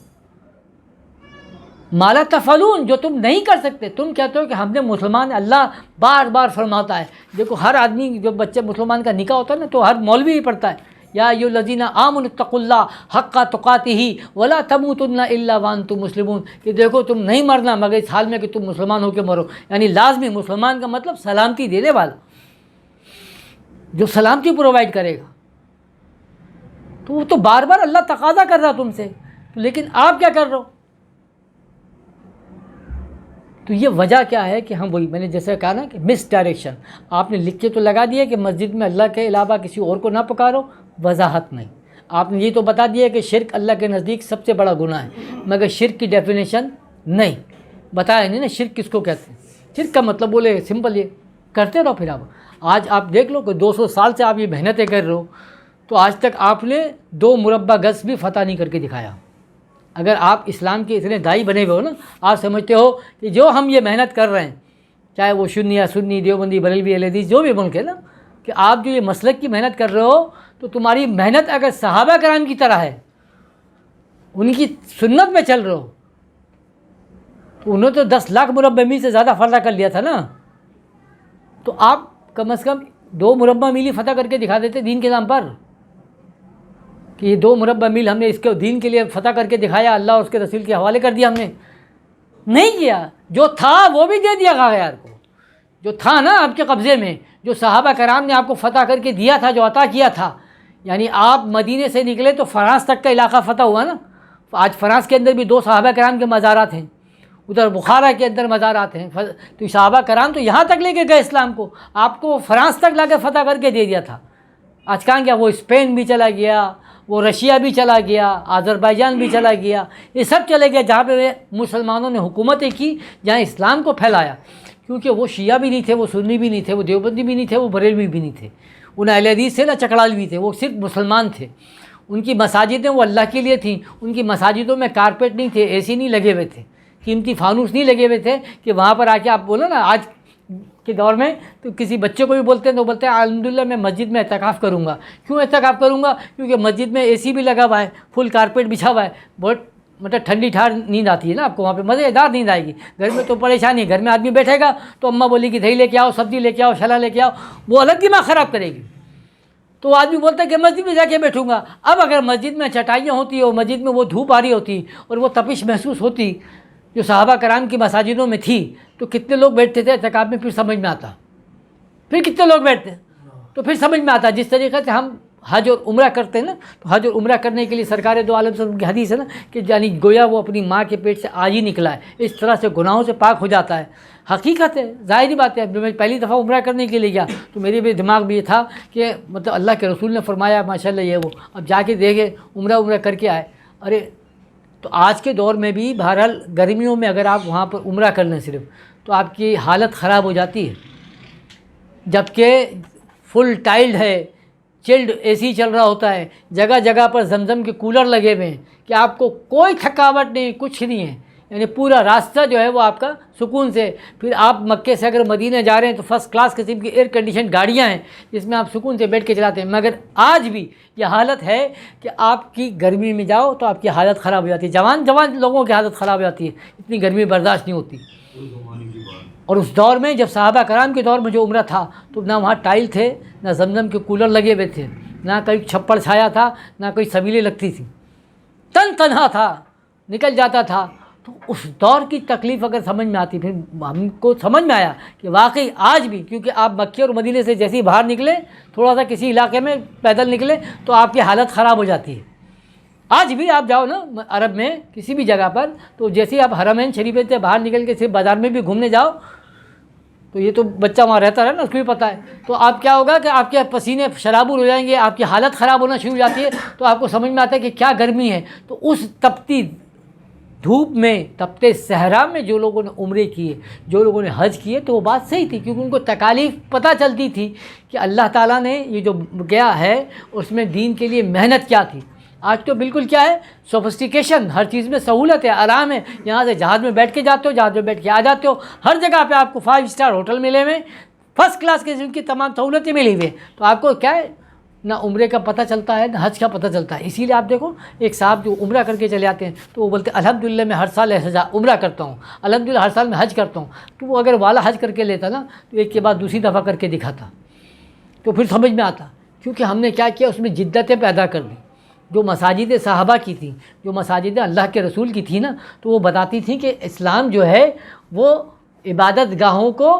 ما لا تفعلون، جو تم نہیں کر سکتے. تم کہتے ہو کہ ہم نے مسلمان، اللہ بار بار فرماتا ہے. دیکھو ہر آدمی جو بچے مسلمان کا نکاح ہوتا ہے نا تو ہر مولوی ہی پڑھتا ہے یا ایھا الذین آمنوا اتقوا اللہ حق تقاتہ ولا تموتن الا وانتم مسلمون، کہ دیکھو تم نہیں مرنا مگر اس حال میں کہ تم مسلمان ہو کے مرو. یعنی لازمی مسلمان کا مطلب سلامتی دینے والا، جو سلامتی پرووائڈ کرے گا. تو وہ تو بار بار اللہ تقاضا کر رہا تم سے، لیکن آپ کیا کر رہے ہو؟ تو یہ وجہ کیا ہے کہ ہم وہی میں نے جیسے کہا نا کہ مس ڈائریکشن. آپ نے لکھ کے تو لگا دیا کہ مسجد میں اللہ کے علاوہ کسی اور کو نہ پکارو، وضاحت نہیں. آپ نے یہ تو بتا دیا کہ شرک اللہ کے نزدیک سب سے بڑا گناہ ہے، مگر شرک کی ڈیفینیشن نہیں بتایا نہیں نا. شرک کس کو کہتے ہیں؟ شرک کا مطلب بولے سمپل یہ کرتے رہو. پھر آج آپ دیکھ لو کہ 200 سال سے آپ یہ محنتیں کر رہے ہو، تو آج تک آپ نے 2 مربع گز بھی فتح نہیں کر کے دکھایا. اگر آپ اسلام کے اتنے دائی بنے ہوئے ہو نا، آپ سمجھتے ہو کہ جو ہم یہ محنت کر رہے ہیں، چاہے وہ سنی دیوبندی بریلوی اہل حدیث جو بھی ملک ہے نا، کہ آپ جو یہ مسلک کی محنت کر رہے ہو، تو تمہاری محنت اگر صحابہ کرام کی طرح ہے، ان کی سنت میں چل رہے ہو، تو انہوں نے تو 10 لاکھ مربع میل سے زیادہ فتح کر لیا تھا نا. تو آپ کم از کم 2 مربع میل ہی فتح کر کے دکھا دیتے دین کے نام پر، کہ یہ 2 مربع میل ہم نے اس کے دین کے لیے فتح کر کے دکھایا، اللہ اور اس کے رسول کے حوالے کر دیا. ہم نے نہیں کیا، جو تھا وہ بھی دے دیا غیر کو. جو تھا نا آپ کے قبضے میں، جو صحابہ کرام نے آپ کو فتح کر کے دیا تھا، جو عطا کیا تھا. یعنی آپ مدینے سے نکلے تو فرانس تک کا علاقہ فتح ہوا نا. آج فرانس کے اندر بھی 2 صحابہ کرام کے مزارات ہیں، ادھر بخارا کے اندر مزارات ہیں. تو صحابہ کرام تو یہاں تک لے کے گئے اسلام کو، آپ کو فرانس تک لا کے فتح کر کے دے دیا تھا. آج کہاں گیا؟ وہ اسپین بھی چلا گیا، وہ رشیا بھی چلا گیا، آذربائیجان بھی چلا گیا، یہ سب چلے گیا جہاں پہ مسلمانوں نے حکومتیں کی، جہاں اسلام کو پھیلایا. کیونکہ وہ شیعہ بھی نہیں تھے، وہ سنی بھی نہیں تھے، وہ دیوبندی بھی نہیں تھے، وہ بریلوی بھی نہیں تھے، ان اہل حدیث سے نہ چکڑالوی تھے، وہ صرف مسلمان تھے. ان کی مساجدیں وہ اللہ کے لیے تھیں. ان کی مساجدوں میں کارپیٹ نہیں تھے، اے سی نہیں لگے ہوئے تھے، قیمتی فانوس نہیں لگے ہوئے تھے کہ وہاں پر آ کے آپ بولو نا. آج کے دور میں تو کسی بچے کو بھی بولتے ہیں تو بولتے ہیں الحمدللہ میں مسجد میں اعتکاف کروں گا. کیوں اعتکاف کروں گا؟ کیونکہ مسجد میں اے سی بھی لگا ہوا ہے، فل کارپیٹ بچھا ہوا ہے، بہت مطلب ٹھنڈی ٹھار نیند آتی ہے نا آپ کو وہاں پہ، مزے دار نیند آئے گی. گھر میں تو پریشانی، گھر میں آدمی بیٹھے گا تو اماں بولی کہ دہی لے کے آؤ، سبزی لے کے آؤ، شلا لے کے آؤ، وہ الگ دماغ خراب کرے گی. تو آدمی بولتا ہے کہ مسجد میں جا کے بیٹھوں گا. اب اگر مسجد میں چٹائیاں ہوتی اور مسجد میں وہ دھوپ آ رہی ہوتی اور وہ تپش محسوس ہوتی جو صحابہ کرام کی مساجدوں میں تھی، تو کتنے لوگ بیٹھتے تھے اعتکاف میں؟ پھر سمجھ میں آتا. پھر کتنے لوگ بیٹھتے تو پھر سمجھ میں آتا. جس طریقے سے ہم حج اور عمرہ کرتے ہیں نا، تو حج اور عمرہ کرنے کے لیے سرکار دو عالم سے کی حدیث ہے نا کہ یعنی گویا وہ اپنی ماں کے پیٹ سے آج ہی نکلا ہے، اس طرح سے گناہوں سے پاک ہو جاتا ہے۔ حقیقت ہے، ظاہری بات ہے۔ میں پہلی دفعہ عمرہ کرنے کے لیے گیا تو میرے بھی دماغ میں یہ تھا کہ مطلب اللہ کے رسول نے فرمایا ماشاءاللہ یہ وہ، اب جا کے دیکھے عمرہ کر کے آئے۔ ارے تو آج کے دور میں بھی بہرحال گرمیوں میں اگر آپ وہاں پر عمرہ کر لیں صرف، تو آپ کی حالت خراب ہو جاتی ہے، جبکہ فل ٹائلڈ ہے، چلڈ اے سی چل رہا ہوتا ہے، جگہ جگہ پر زمزم کے کولر لگے ہوئے ہیں کہ آپ کو کوئی تھکاوٹ نہیں، کچھ نہیں ہے، یعنی پورا راستہ جو ہے وہ آپ کا سکون سے۔ پھر آپ مکے سے اگر مدینہ جا رہے ہیں تو فرسٹ کلاس قسم کی ایئر کنڈیشن گاڑیاں ہیں جس میں آپ سکون سے بیٹھ کے چلاتے ہیں، مگر آج بھی یہ حالت ہے کہ آپ کی گرمی میں جاؤ تو آپ کی حالت خراب ہو جاتی ہے، جوان لوگوں کی حالت خراب ہو جاتی ہے، اتنی گرمی برداشت نہیں ہوتی۔ اور اس دور میں جب صحابہ کرام کے دور میں جو عمرہ تھا تو نہ وہاں ٹائل تھے، نہ زمزم کے کولر لگے ہوئے تھے، نہ کوئی چھپڑ چھایا تھا، نہ کوئی سبیلیں لگتی تھیں، تنہا تھا، نکل جاتا تھا۔ تو اس دور کی تکلیف اگر سمجھ میں آتی، پھر ہم کو سمجھ میں آیا کہ واقعی آج بھی، کیونکہ آپ مکے اور مدینے سے جیسے ہی باہر نکلے، تھوڑا سا کسی علاقے میں پیدل نکلے تو آپ کی حالت خراب ہو جاتی ہے۔ آج بھی آپ جاؤ نا عرب میں کسی بھی جگہ پر، تو جیسے ہی آپ حرمین شریفین سے باہر نکل کے صرف بازار میں بھی گھومنے جاؤ، تو یہ تو بچہ وہاں رہتا ہے نا، اس کو بھی پتہ ہے، تو آپ کیا ہوگا کہ آپ کے پسینے شرابور ہو جائیں گے، آپ کی حالت خراب ہونا شروع ہو جاتی ہے، تو آپ کو سمجھ میں آتا ہے کہ کیا گرمی ہے۔ تو اس تپتی دھوپ میں، تپتے صحرا میں جو لوگوں نے عمرے کیے، جو لوگوں نے حج کیے، تو وہ بات صحیح تھی، کیونکہ ان کو تکالیف پتہ چلتی تھی کہ اللہ تعالیٰ نے یہ جو کیا ہے اس میں دین کے لیے محنت کیا تھی۔ آج تو بالکل کیا ہے، سوفسٹیکیشن، ہر چیز میں سہولت ہے، آرام ہے، یہاں سے جہاز میں بیٹھ کے جاتے ہو، جہاز میں بیٹھ کے آ جاتے ہو، ہر جگہ پہ آپ کو 5 اسٹار ہوٹل ملے ہوئے، فرسٹ کلاس کے کی تمام سہولتیں ملی ہوئی ہیں، تو آپ کو کیا ہے، نہ عمرے کا پتہ چلتا ہے نہ حج کا پتہ چلتا ہے۔ اسی لیے آپ دیکھو ایک صاحب جو عمرہ کر کے چلے آتے ہیں تو وہ بولتے ہیں الحمدللہ میں ہر سال عمرہ کرتا ہوں، الحمدللہ ہر سال میں حج کرتا ہوں۔ تو وہ اگر والا حج کر کے لیتا نا تو ایک کے بعد دوسری دفعہ کر کے دکھاتا، تو پھر سمجھ میں آتا، کیونکہ ہم نے کیا کیا، اس میں جدتیں پیدا کر دی۔ جو مساجد صحابہ کی تھیں، جو مساجد اللہ کے رسول کی تھی نا، تو وہ بتاتی تھیں کہ اسلام جو ہے وہ عبادت گاہوں کو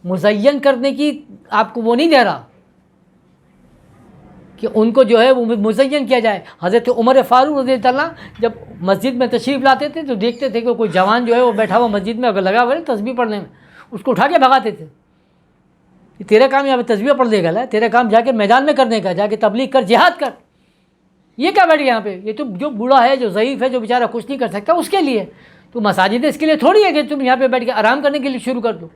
مزین کرنے کی آپ کو وہ نہیں دے رہا کہ ان کو جو ہے وہ مزین کیا جائے۔ حضرت عمر فاروق رضی اللہ عنہ جب مسجد میں تشریف لاتے تھے تو دیکھتے تھے کہ کوئی جوان جو ہے وہ بیٹھا ہوا مسجد میں اگر لگا ہوا ہے تسبیح پڑھنے میں، اس کو اٹھا کے بھگاتے تھے کہ تیرا کام یہاں پہ تسبیح پڑھ دے گا، تیرا کام جا کے میدان میں کرنے کا، جا کے تبلیغ کر، جہاد کر، یہ کیا بیٹھ گیا یہاں پہ، یہ تو جو بوڑھا ہے، جو ضعیف ہے، جو بیچارہ کچھ نہیں کر سکتا اس کے لیے، تو مساجد اس کے لیے تھوڑی ہے کہ تم یہاں پہ بیٹھ کے آرام کرنے کے لیے شروع کر دو۔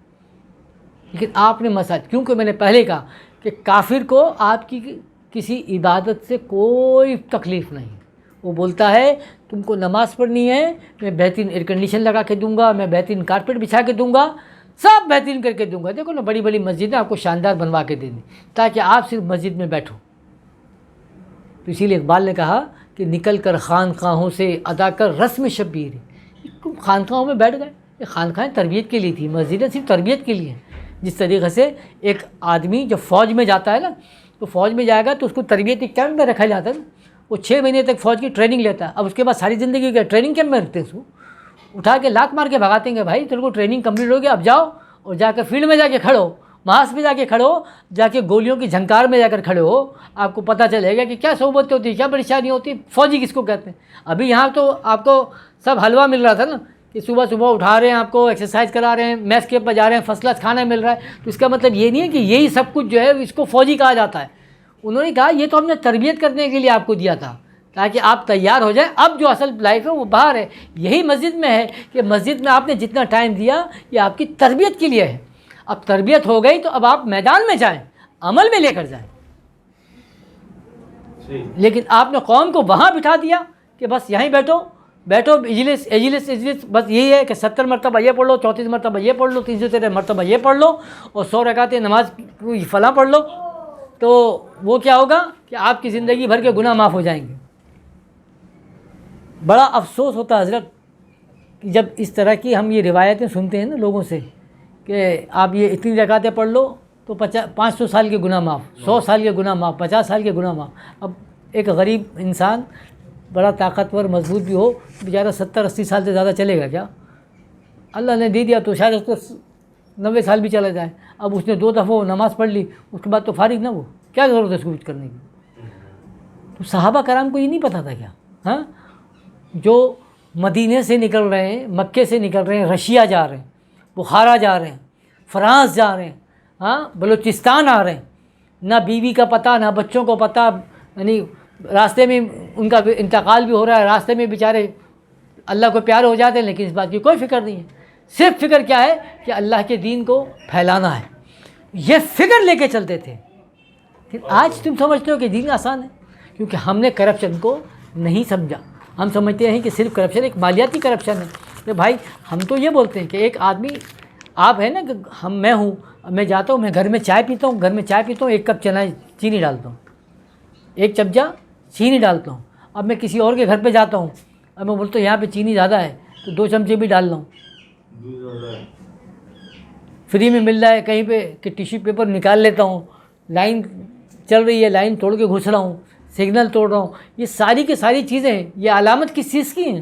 لیکن آپ نے مساجد، کیونکہ میں نے پہلے کہا کہ کافر کو آپ کی کسی عبادت سے کوئی تکلیف نہیں، وہ بولتا ہے تم کو نماز پڑھنی ہے، میں بہترین ایئر کنڈیشن لگا کے دوں گا، میں بہترین کارپیٹ بچھا کے دوں گا، سب بہترین کر کے دوں گا۔ دیکھو نا بڑی بڑی مسجدیں آپ کو شاندار بنوا کے دیں گی تاکہ آپ صرف مسجد میں بیٹھو۔ تو اسی لیے اقبال نے کہا کہ نکل کر خانقاہوں سے ادا کر رسم شبیر، خانقاہوں میں بیٹھ گئے، یہ خانقاہیں تربیت کے لیے تھی، مسجدیں صرف تربیت کے لیے ہیں۔ جس طریقے سے ایک آدمی جب فوج میں جاتا ہے نا تو فوج میں جائے گا تو اس کو تربیتی کیمپ میں رکھا جاتا ہے نا، وہ 6 مہینے تک فوج کی ٹریننگ لیتا ہے، اب اس کے بعد ساری زندگی کا ٹریننگ کیمپ میں رکھتے ہیں، اس کو اٹھا کے لات مار کے بھگاتے ہیں، بھائی تیرے کو ٹریننگ کمپلیٹ ہو گیا، اب جاؤ اور جا کے فیلڈ میں جا کے کھڑو، ماس میں جا کے کھڑو، جا کے گولیوں کی جھنکار میں جا کر کھڑے ہو، آپ کو پتہ چلے گا کہ کیا صحبتیں ہوتی ہیں، کیا پریشانی ہوتی ہے، فوجی کس کو کہتے ہیں۔ ابھی یہاں تو آپ کو سب حلوہ مل رہا تھا نا کہ صبح صبح اٹھا رہے ہیں، آپ کو ایکسرسائز کرا رہے ہیں، میس کیمپ پہ جا رہے ہیں، فرسٹ کلاس کھانا مل رہا ہے، تو اس کا مطلب یہ نہیں ہے کہ یہی سب کچھ جو ہے اس کو فوجی کہا جاتا ہے۔ انہوں نے کہا یہ تو ہم نے تربیت کرنے کے لیے آپ کو دیا تھا تاکہ آپ تیار ہو جائیں، اب جو اصل لائف ہے وہ باہر ہے، یہی مسجد میں ہے کہ مسجد میں آپ نے جتنا ٹائم دیا یہ آپ کی تربیت کے لیے ہے، اب تربیت ہو گئی تو اب آپ میدان میں جائیں، عمل میں لے کر جائیں۔ لیکن آپ نے قوم کو وہاں بٹھا دیا کہ بس یہیں بیٹھو بیٹھو، اجلس اجلس اجلس، بس یہی ہے کہ 70 مرتبہ یہ پڑھ لو، 34 مرتبہ یہ پڑھ لو، 313 مرتبہ یہ پڑھ لو اور 100 رکعتیں نماز فلاں پڑھ لو، تو وہ کیا ہوگا کہ آپ کی زندگی بھر کے گناہ معاف ہو جائیں گے۔ بڑا افسوس ہوتا ہے حضرت کہ جب اس طرح کی ہم یہ روایتیں سنتے ہیں نا لوگوں سے کہ آپ یہ اتنی رکعتیں پڑھ لو تو 500 سال کے گناہ معاف، 100 سال کے گناہ معاف، 50 سال کے گناہ معاف۔ اب ایک غریب انسان بڑا طاقتور مضبوط بھی ہو بیچارہ 70-80 سال سے زیادہ چلے گا کیا؟ اللہ نے دے دیا تو شاید اس کو 90 سال بھی چلا جائے۔ اب اس نے 2 دفعہ نماز پڑھ لی، اس کے بعد تو فارغ نہ، وہ کیا ضرورت ہے اس کو کچھ کرنے کی؟ تو صحابہ کرام کو یہ نہیں پتہ تھا کیا؟ ہاں، جو مدینے سے نکل رہے ہیں، مکے سے نکل رہے ہیں، رشیا جا رہے ہیں، بخارا جا رہے ہیں، فرانس جا رہے ہیں، ہاں، بلوچستان آ رہے ہیں، نہ بیوی کا پتہ نہ بچوں کو پتہ، یعنی راستے میں ان کا انتقال بھی ہو رہا ہے، راستے میں بیچارے اللہ کو پیار ہو جاتے ہیں، لیکن اس بات کی کوئی فکر نہیں ہے. صرف فکر کیا ہے کہ اللہ کے دین کو پھیلانا ہے. یہ فکر لے کے چلتے تھے. پھر آج تم سمجھتے ہو کہ دین آسان ہے، کیونکہ ہم نے کرپشن کو نہیں سمجھا. ہم سمجھتے ہیں کہ صرف کرپشن ایک مالیاتی کرپشن ہے. تو بھائی ہم تو یہ بولتے ہیں کہ ایک آدمی، آپ ہے نا کہ میں ہوں، میں جاتا ہوں، میں گھر میں چائے پیتا ہوں، ایک کپ چینی ڈالتا ہوں، ایک چمچہ چینی ڈالتا ہوں. اب میں کسی اور کے گھر پہ جاتا ہوں، اب میں بولتا ہوں یہاں پہ چینی زیادہ ہے تو 2 چمچے بھی ڈال لوں. فری میں مل رہا ہے کہیں پہ کہ ٹیشو پیپر نکال لیتا ہوں، لائن چل رہی ہے، لائن توڑ کے گھس رہا ہوں، سگنل توڑ رہا ہوں. یہ ساری کی ساری چیزیں ہیں، یہ علامت کس چیز کی ہیں؟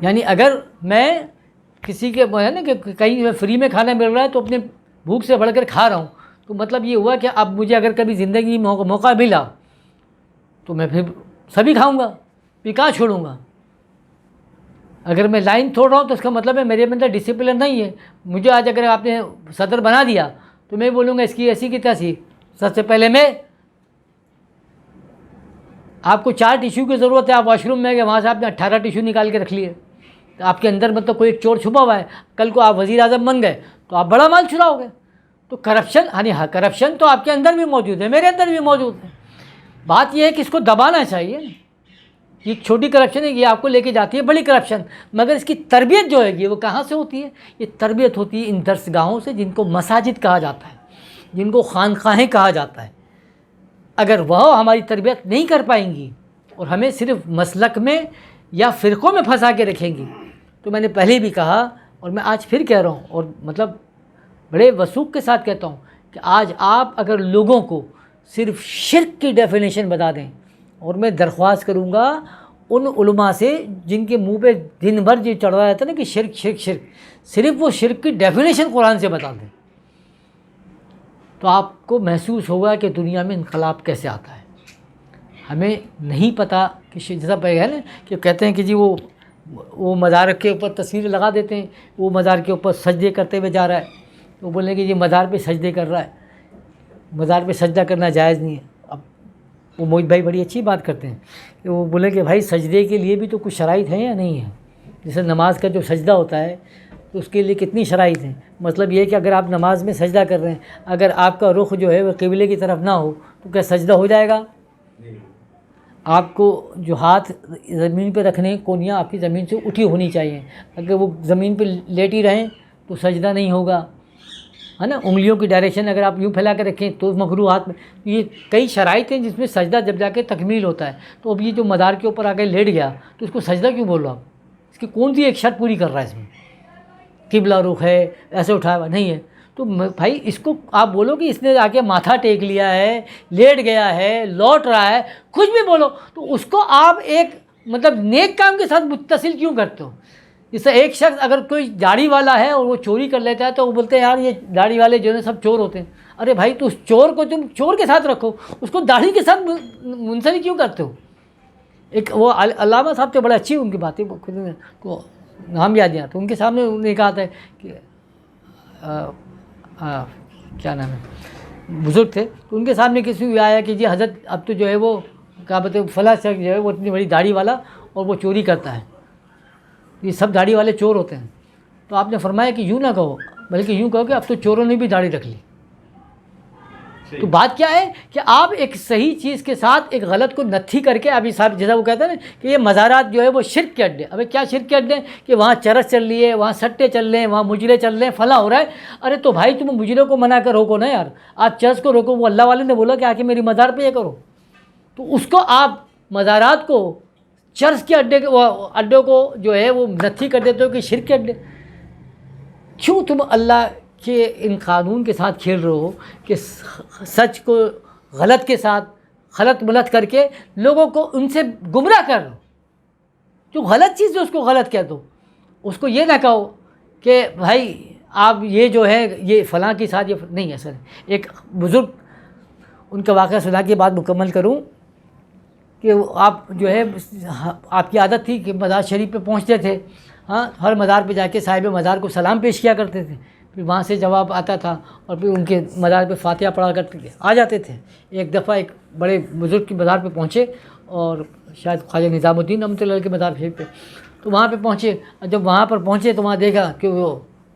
یعنی اگر میں کسی کے ہے نا کہ کہیں فری میں کھانا مل رہا ہے تو اپنے بھوک سے بڑھ کر کھا رہا ہوں، تو مطلب یہ ہوا کہ اب مجھے اگر کبھی زندگی میں موقع ملا تو میں پھر سبھی کھاؤں گا، پھر کہاں چھوڑوں گا. اگر میں لائن توڑ رہا ہوں تو اس کا مطلب ہے میرے اندر ڈسپلن نہیں ہے. مجھے آج اگر آپ نے صدر بنا دیا تو میں بولوں گا اس کی ایسی کی تیسی. سب سے پہلے میں، آپ کو 4 ٹیشو کی ضرورت ہے، آپ واش روم میں گئے، وہاں سے آپ نے 18 ٹیشو نکال کے رکھ لیے، تو آپ کے اندر مطلب کوئی ایک چور چھپا ہوا ہے. کل کو آپ وزیر اعظم بن گئے تو آپ بڑا مال چراؤ گے. تو کرپشن، یعنی کرپشن تو آپ کے اندر بھی موجود ہے، میرے اندر بھی موجود ہے. بات یہ ہے کہ اس کو دبانا چاہیے. یہ چھوٹی کرپشن ہے، یہ آپ کو لے کے جاتی ہے بڑی کرپشن، مگر اس کی تربیت جو ہے گی وہ کہاں سے ہوتی ہے؟ یہ تربیت ہوتی ہے ان درسگاہوں سے، جن کو مساجد کہا جاتا ہے، جن کو خانقاہیں کہا جاتا ہے. اگر وہ ہماری تربیت نہیں کر پائیں گی اور ہمیں صرف مسلک میں یا فرقوں میں پھنسا کے رکھیں گی، تو میں نے پہلے بھی کہا اور میں آج پھر کہہ رہا ہوں، اور مطلب بڑے وثوق کے ساتھ کہتا ہوں کہ آج آپ اگر لوگوں کو صرف شرک کی ڈیفینیشن بتا دیں، اور میں درخواست کروں گا ان علماء سے جن کے منہ پہ دن بھر جو چڑھ رہا رہتا ہے نا کہ شرک شرک شرک، صرف وہ شرک کی ڈیفینیشن قرآن سے بتا دیں تو آپ کو محسوس ہوگا کہ دنیا میں انقلاب کیسے آتا ہے. ہمیں نہیں پتہ کہ جیسا ہے نا کہ کہتے ہیں کہ جی وہ مزار کے اوپر تصویر لگا دیتے ہیں، وہ مزار کے اوپر سجدے کرتے ہوئے جا رہا ہے، تو بولیں کہ یہ مزار پہ سجدے کر رہا ہے. مزار پہ سجدہ کرنا جائز نہیں ہے. اب وہ موہت بھائی بڑی اچھی بات کرتے ہیں کہ وہ بولیں کہ بھائی سجدے کے لیے بھی تو کچھ شرائط ہیں یا نہیں ہے؟ جیسے نماز کا جو سجدہ ہوتا ہے تو اس کے لیے کتنی شرائط ہیں. مطلب یہ کہ اگر آپ نماز میں سجدہ کر رہے ہیں، اگر آپ کا رخ جو ہے وہ قبلے کی طرف نہ ہو تو کیا سجدہ ہو جائے گا؟ آپ کو جو ہاتھ زمین پہ رکھنے، کونیاں آپ کی زمین سے اٹھی ہونی چاہیے. اگر وہ زمین پہ لیٹی رہیں تو سجدہ نہیں ہوگا، ہے نا. انگلیوں کی ڈائریکشن اگر آپ یوں پھیلا کے رکھیں تو مکروہ ہاتھ میں. یہ کئی شرائط ہیں جس میں سجدہ جب جا کے تکمیل ہوتا ہے. تو اب یہ جو مزار کے اوپر آ کے لیٹ گیا تو اس کو سجدہ کیوں بول رہا آپ؟ اس کی کون سی ایک شرط پوری کر رہا ہے؟ اس میں قبلہ رخ ہے، ایسے اٹھایا ہوا نہیں ہے. تو بھائی اس کو آپ بولو کہ اس نے آ کے ماتھا ٹیک لیا ہے، لیٹ گیا ہے، لوٹ رہا ہے، کچھ بھی بولو، تو اس کو آپ ایک مطلب نیک کام کے ساتھ متصل کیوں کرتے ہو؟ جیسے ایک شخص اگر کوئی داڑھی والا ہے اور وہ چوری کر لیتا ہے تو وہ بولتے ہیں یار یہ داڑھی والے جو ہے سب چور ہوتے ہیں. ارے بھائی تو اس چور کو تم چور کے ساتھ رکھو، اس کو داڑھی کے ساتھ منسلک کیوں کرتے ہو؟ ایک وہ علامہ صاحب تو بڑے اچھی ان کی باتیں کو نام یاد نہیں آتا. ان کے سامنے انہوں نے کہا تھا کہ کیا نام ہے، بزرگ تھے، تو ان کے سامنے کسی کو آیا کہ جی حضرت اب تو جو ہے وہ کیا بولتے ہیں فلاں شخص جو ہے وہ اتنی بڑی داڑھی والا اور وہ چوری کرتا ہے، یہ سب داڑھی والے چور ہوتے ہیں. تو آپ نے فرمایا کہ یوں نہ کہو، بلکہ یوں کہو کہ اب تو چوروں نے بھی داڑھی رکھ لی. تو بات کیا ہے کہ آپ ایک صحیح چیز کے ساتھ ایک غلط کو نتھی کر کے، ابھی صاحب جیسا وہ کہتے ہیں نا کہ یہ مزارات جو ہے وہ شرک کے اڈے. ابھی کیا شرک کے اڈے کہ وہاں چرس چل رہی ہے، وہاں سٹے چل رہے ہیں، وہاں مجرے چل رہے ہیں، فلاں ہو رہا ہے. ارے تو بھائی تم مجرے کو منع کر روکو نا یار، آپ چرس کو روکو. وہ اللہ والے نے بولا کہ آ کے میری مزار پہ یہ کرو، تو اس کو آپ مزارات کو چرس کے اڈوں کو جو ہے وہ نتھی کر دیتے ہو کہ شرک کے اڈے. کیوں تم اللہ کہ ان قانون کے ساتھ کھیل رہے ہو کہ سچ کو غلط کے ساتھ غلط ملت کر کے لوگوں کو ان سے گمراہ کر رہے ہو؟ جو غلط چیز ہے اس کو غلط کہہ دو. اس کو یہ نہ کہو کہ بھائی آپ یہ جو ہے یہ فلاں کے ساتھ یہ نہیں ہے. سر ایک بزرگ ان کا واقعہ سنا کے بعد مکمل کروں کہ آپ جو ہے آپ کی عادت تھی کہ مزار شریف پہ پہنچتے تھے، ہاں، ہر مزار پہ جا کے صاحب مزار کو سلام پیش کیا کرتے تھے، پھر وہاں سے جواب آتا تھا اور پھر ان کے مزار پہ فاتحہ پڑھا کرتے تھے، آ جاتے تھے۔ ایک دفعہ ایک بڑے بزرگ کی مزار پہ پہنچے، اور شاید خواجہ نظام الدین رحمۃ اللہ علیہ کے مزار شریف پہ، تو وہاں پہ پہنچے، اور جب وہاں پر پہنچے تو وہاں دیکھا کہ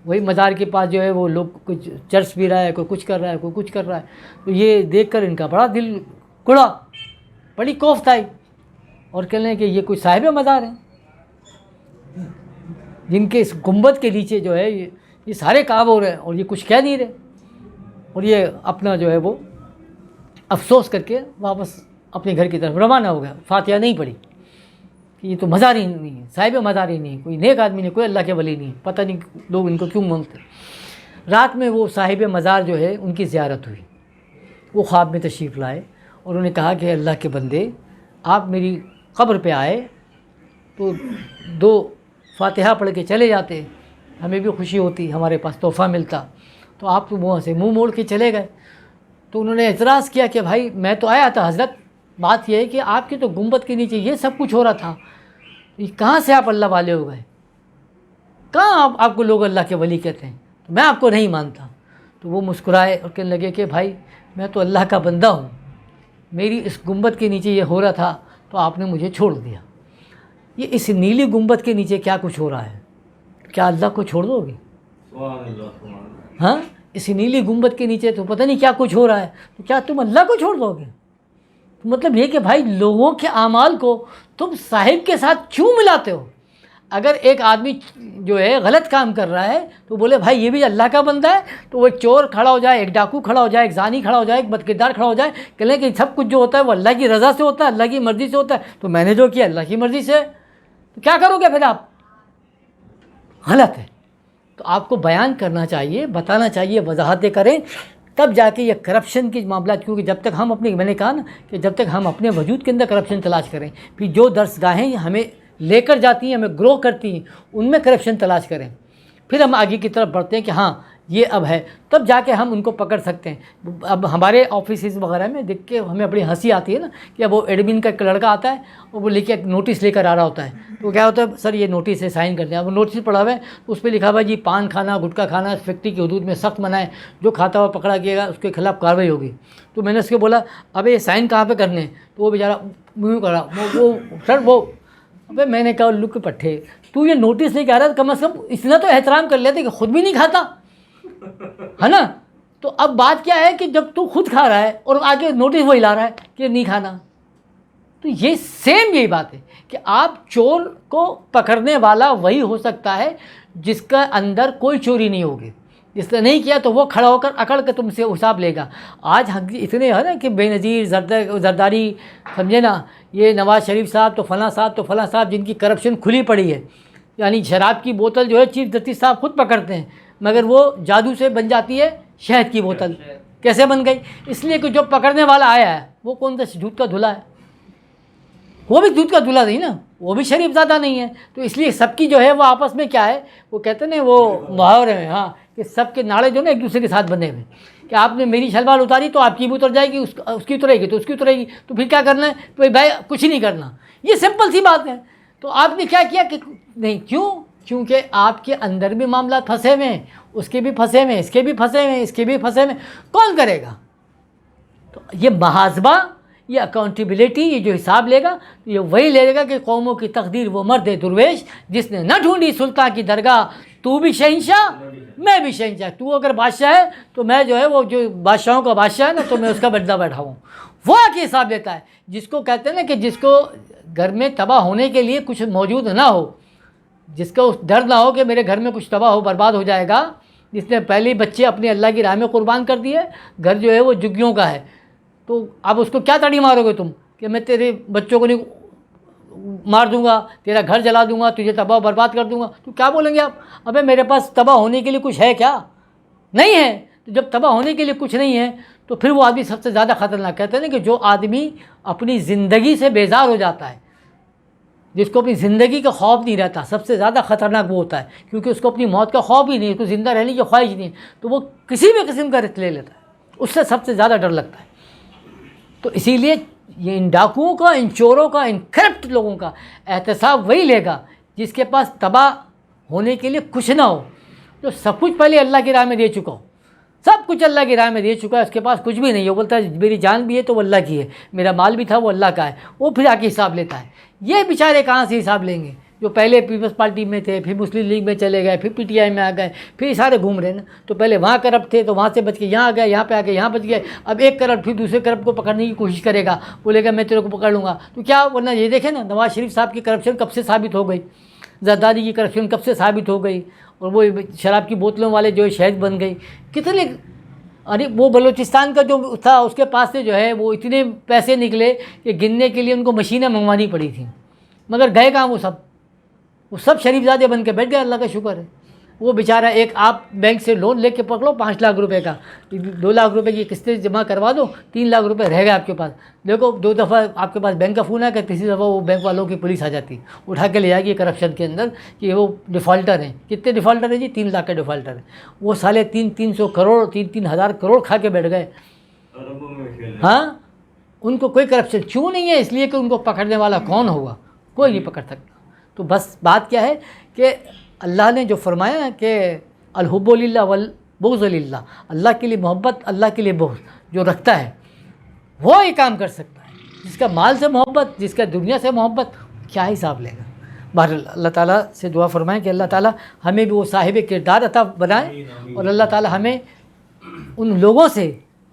وہی مزار کے پاس جو ہے وہ لوگ کچھ چرس بھی رہا ہے، کوئی کچھ کر رہا ہے، کوئی کچھ کر رہا ہے، تو یہ دیکھ کر ان کا بڑا دل کڑا، بڑی کوفت آئی، اور کہنے لگے کہ یہ کوئی صاحب مزار ہیں جن کے اس گنبد کے نیچے جو ہے یہ سارے کعب ہو رہے ہیں اور یہ کچھ کہہ نہیں رہے، اور یہ اپنا جو ہے وہ افسوس کر کے واپس اپنے گھر کی طرف روانہ ہو گیا، فاتحہ نہیں پڑھی کہ یہ تو مزار ہی نہیں ہے، صاحب مزار ہی نہیں ہے، کوئی نیک آدمی نہیں، کوئی اللہ کے ولی نہیں ہے، پتہ نہیں لوگ ان کو کیوں مانگتے۔ رات میں وہ صاحب مزار جو ہے ان کی زیارت ہوئی، وہ خواب میں تشریف لائے اور انہوں نے کہا کہ اللہ کے بندے، آپ میری قبر پہ آئے تو 2 فاتحہ پڑھ کے چلے جاتے، ہمیں بھی خوشی ہوتی، ہمارے پاس تحفہ ملتا، تو آپ تو وہاں سے منہ موڑ کے چلے گئے۔ تو انہوں نے اعتراض کیا کہ بھائی میں تو آیا تھا حضرت، بات یہ ہے کہ آپ کی تو گنبد کے نیچے یہ سب کچھ ہو رہا تھا، یہ کہاں سے آپ اللہ والے ہو گئے؟ کہاں آپ کو لوگ اللہ کے ولی کہتے ہیں؟ تو میں آپ کو نہیں مانتا۔ تو وہ مسکرائے اور کہنے لگے کہ بھائی میں تو اللہ کا بندہ ہوں، میری اس گنبد کے نیچے یہ ہو رہا تھا تو آپ نے مجھے چھوڑ دیا، یہ اس نیلی گنبد کے نیچے کیا کچھ ہو رہا ہے، کیا اللہ کو چھوڑ دو گے؟ سبحان اللہ سبحان اللہ۔ ہاں، اس نیلی گنبد کے نیچے تو پتہ نہیں کیا کچھ ہو رہا ہے، تو کیا تم اللہ کو چھوڑ دو گے؟ مطلب یہ کہ بھائی لوگوں کے اعمال کو تم صاحب کے ساتھ کیوں ملاتے ہو؟ اگر ایک آدمی جو ہے غلط کام کر رہا ہے تو بولے بھائی یہ بھی اللہ کا بندہ ہے، تو وہ ایک چور کھڑا ہو جائے، ایک ڈاکو کھڑا ہو جائے، ایک زانی کھڑا ہو جائے، ایک بدکردار کھڑا ہو جائے، کہ لیں کہ سب کچھ جو ہوتا ہے وہ اللہ کی رضا سے ہوتا ہے، اللہ کی مرضی سے ہوتا ہے، تو میں نے جو کیا اللہ کی مرضی سے، تو کیا کرو گے پھر آپ؟ غلط ہے۔ تو آپ کو بیان کرنا چاہیے، بتانا چاہیے، وضاحتیں کریں، تب جا کے یہ کرپشن کے معاملات، کیونکہ جب تک ہم اپنے، میں نے کہا نا کہ جب تک ہم اپنے وجود کے اندر کرپشن تلاش کریں، پھر جو درس گاہیں ہمیں لے کر جاتی ہیں، ہمیں گرو کرتی ہیں، ان میں کرپشن تلاش کریں، پھر ہم آگے کی طرف بڑھتے ہیں کہ ہاں یہ اب ہے، تب جا کے ہم ان کو پکڑ سکتے ہیں۔ اب ہمارے آفیسز وغیرہ میں دیکھ کے ہمیں بڑی ہنسی آتی ہے نا کہ اب وہ ایڈمن کا ایک لڑکا آتا ہے اور وہ لے کے ایک نوٹس لے کر آ رہا ہوتا ہے، تو کیا ہوتا ہے سر یہ نوٹس ہے، سائن کر دیں۔ اب وہ نوٹس پڑھا ہوا ہے، اس پہ لکھا ہوا ہے جی پان کھانا، گٹکا کھانا اس فیکٹری کی حدود میں سخت منع ہے، جو کھاتا ہوا پکڑا گیا گا اس کے خلاف کارروائی ہوگی۔ تو میں نے اس کو بولا ابے یہ سائن کہاں پہ کرنے ہیں؟ تو وہ بیچارہ منہ کرا وہ سر وہ، ابے میں نے کہا لک پٹھے تو یہ نوٹس لے کے آ رہا ہے، کم از کم اتنا تو احترام کر لیتے کہ خود بھی نہیں کھاتا ہے نا۔ تو اب بات کیا ہے کہ جب تو خود کھا رہا ہے اور آگے نوٹس وہی لا رہا ہے کہ نہیں کھانا، تو یہ سیم یہی بات ہے کہ آپ چور کو پکڑنے والا وہی ہو سکتا ہے جس کا اندر کوئی چوری نہیں ہوگی، جس نے نہیں کیا تو وہ کھڑا ہو کر اکڑ کے تم سے حساب لے گا۔ آج اتنے ہے نا کہ بے نظیر زرداری، سمجھے نا، یہ نواز شریف صاحب تو فلاں صاحب تو فلاں صاحب، جن کی کرپشن کھلی پڑی ہے، یعنی شراب کی بوتل جو ہے چیف جسٹس صاحب خود پکڑتے ہیں، مگر وہ جادو سے بن جاتی ہے شہد کی بوتل۔ کیسے بن گئی؟ اس لیے کہ جو پکڑنے والا آیا ہے وہ کون سا دودھ کا دھلا ہے، وہ بھی دودھ کا دھلا نہیں نا، وہ بھی شریف زادہ نہیں ہے، تو اس لیے سب کی جو ہے وہ آپس میں کیا ہے، وہ کہتے ہیں وہ محاورے میں، ہاں، کہ سب کے ناڑے جو نا ایک دوسرے کے ساتھ بندھے ہوئے، کہ آپ نے میری شلوار اتاری تو آپ کی بھی اتر جائے گی، اس کی اترے گی تو اس کی اترے گی، تو پھر کیا کرنا ہے؟ تو بھائی کچھ نہیں کرنا، یہ سمپل سی بات ہے۔ تو آپ نے کیا کیا کہ نہیں، کیوں؟ کیونکہ آپ کے اندر بھی معاملات پھنسے ہوئے ہیں، اس کے بھی پھنسے ہوئے ہیں، اس کے بھی پھنسے ہوئے ہیں، اس کے بھی پھنسے ہوئے ہیں، کون کرے گا؟ تو یہ محاسبہ، یہ اکاؤنٹیبلٹی، یہ جو حساب لے گا یہ وہی لے گا کہ قوموں کی تقدیر وہ مرد درویش جس نے نہ ڈھونڈی سلطان کی درگاہ، تو بھی شہنشاہ میں بھی شہنشاہ، تو اگر بادشاہ ہے تو میں جو ہے وہ جو بادشاہوں کا بادشاہ ہے نا تو میں اس کا بندہ بیٹھا ہوں، وہ آ کے حساب لیتا ہے۔ جس کو کہتے ہیں نا کہ جس کو گھر میں تباہ ہونے کے لیے کچھ موجود نہ ہو، جس کا ڈر نہ ہو کہ میرے گھر میں کچھ تباہ ہو برباد ہو جائے گا، جس نے پہلے بچے اپنے اللہ کی راہ میں قربان کر دیے، گھر جو ہے وہ جھگیوں کا ہے، تو اب اس کو کیا تڑی مارو گے تم کہ میں تیرے بچوں کو نہیں مار دوں گا، تیرا گھر جلا دوں گا، تجھے تباہ برباد کر دوں گا، تو کیا بولیں گے آپ؟ ابے میرے پاس تباہ ہونے کے لیے کچھ ہے کیا؟ نہیں ہے۔ تو جب تباہ ہونے کے لیے کچھ نہیں ہے تو پھر وہ آدمی سب سے زیادہ خطرناک، کہتے ہیں کہ جو آدمی اپنی زندگی سے بیزار ہو جاتا ہے، جس کو اپنی زندگی کا خوف نہیں رہتا، سب سے زیادہ خطرناک وہ ہوتا ہے، کیونکہ اس کو اپنی موت کا خوف ہی نہیں، اس کو زندہ رہنے کی خواہش نہیں ہے، تو وہ کسی بھی قسم کا رسک لے لیتا ہے، اس سے سب سے زیادہ ڈر لگتا ہے۔ تو اسی لیے یہ ان ڈاکوؤں کا، ان چوروں کا، ان کرپٹ لوگوں کا احتساب وہی لے گا جس کے پاس تباہ ہونے کے لیے کچھ نہ ہو، جو سب کچھ پہلے اللہ کی راہ میں دے چکا ہو، سب کچھ اللہ کی راہ میں دے چکا ہے، اس کے پاس کچھ بھی نہیں ہے، وہ بولتا ہے میری جان بھی ہے تو وہ اللہ کی ہے، میرا مال بھی تھا وہ اللہ کا ہے، وہ پھر آ کے حساب لیتا ہے۔ یہ بیچارے کہاں سے حساب لیں گے جو پہلے پیپلز پارٹی میں تھے، پھر مسلم لیگ میں چلے گئے، پھر پی ٹی آئی میں آ گئے، پھر سارے گھوم رہے ہیں نا، تو پہلے وہاں کرپٹ تھے تو وہاں سے بچ کے یہاں آ گئے، یہاں پہ آ کے یہاں بچ گئے، اب ایک کرپٹ پھر دوسرے کرپٹ کو پکڑنے کی کوشش کرے گا، بولے گا میں تیرے کو پکڑ لوں گا، تو کیا ورنہ یہ دیکھیں نا نواز شریف صاحب کی کرپشن کب سے ثابت ہو گئی، زرداری کی کرپشن کب سے ثابت ہو گئی، اور وہ شراب کی بوتلوں والے جو شہد بن گئی، کتنے ارے وہ بلوچستان کا جو تھا اس کے پاس سے جو ہے وہ اتنے پیسے نکلے کہ گننے کے لیے ان کو مشینیں منگوانی پڑی تھیں، مگر گئے کہاں وہ سب شریف زادے بن کے بیٹھ گئے، اللہ کا شکر ہے۔ وہ بیچارہ ایک آپ بینک سے لون لے کے پکڑو 5 لاکھ روپے کا، 2 لاکھ روپے کی قسطیں جمع کروا دو، 3 لاکھ روپے رہ گئے آپ کے پاس، دیکھو 2 دفعہ آپ کے پاس بینک کا فون آیا کہ تیسری دفعہ وہ بینک والوں کی پولیس آ جاتی، اٹھا کے لے جائے گی کرپشن کے اندر کہ وہ ڈیفالٹر ہیں۔ کتنے ڈیفالٹر ہیں جی؟ 3 لاکھ کے ڈیفالٹر ہیں، وہ سالے 300 کروڑ 3 ہزار کروڑ کھا کے بیٹھ گئے۔ اربوں میں کھیل رہے ہیں۔ ہاں، ان کو کوئی کرپشن کیوں نہیں ہے؟ اس لیے کہ ان کو پکڑنے والا کون ہوگا؟ کوئی نہیں پکڑ سکتا۔ تو بس بات کیا ہے کہ اللہ نے جو فرمایا کہ الحب للہ والبغض للہ، اللہ کے لیے محبت، اللہ کے لیے بغض جو رکھتا ہے وہ یہ کام کر سکتا ہے۔ جس کا مال سے محبت، جس کا دنیا سے محبت، کیا حساب لے گا؟ بہرحال اللہ تعالیٰ سے دعا فرمائیں کہ اللہ تعالیٰ ہمیں بھی وہ صاحب کردار عطا بنائے، اور اللہ تعالیٰ ہمیں ان لوگوں سے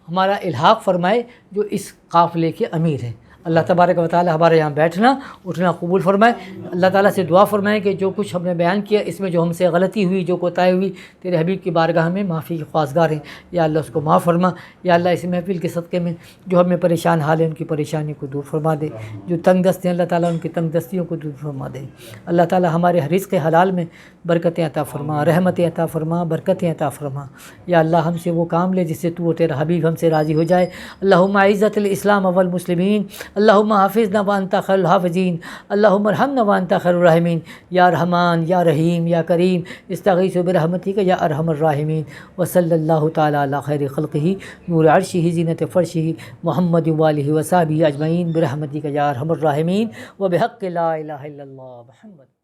ہمارا الحاق فرمائے جو اس قافلے کے امیر ہیں۔ اللہ تبارک و تعالیٰ ہمارے یہاں بیٹھنا اٹھنا قبول فرمائے۔ اللہ تعالیٰ سے دعا فرمائے کہ جو کچھ ہم نے بیان کیا اس میں جو ہم سے غلطی ہوئی، جو کوتاہی ہوئی، تیرے حبیب کی بارگاہ میں معافی کے خواستگار ہیں، یا اللہ اس کو معاف فرما۔ یا اللہ اس محفل کے صدقے میں جو ہمیں پریشان حال ہیں ان کی پریشانی کو دور فرما دے، جو تنگ دست ہیں اللہ تعالیٰ ان کی تنگ دستیوں کو دور فرما دے۔ اللہ تعالیٰ ہمارے رزق حلال میں برکتیں عطا فرما، رحمتیں عطا فرما، برکتیں عطا فرما۔ یا اللہ ہم سے وہ کام لے جس سے تو تیرا حبیب ہم سے راضی ہو جائے۔ اللہم اعزت الاسلام والمسلمین، اللہم حافظنا وانت خیر الحافظین، اللہم ارحمنا وانت خیر الراحمین، یا رحمان یا رحیم یا کریم استغیث برحمتک یا ارحم الراحمین۔ وصلی اللہ تعالی علی خیر خلقہ نور عرشہ زینت فرشہ محمد وآلہ وصحبہ اجمعین برحمتک یا ارحم الراحمین، وبحق لا الہ الا اللہ محمد۔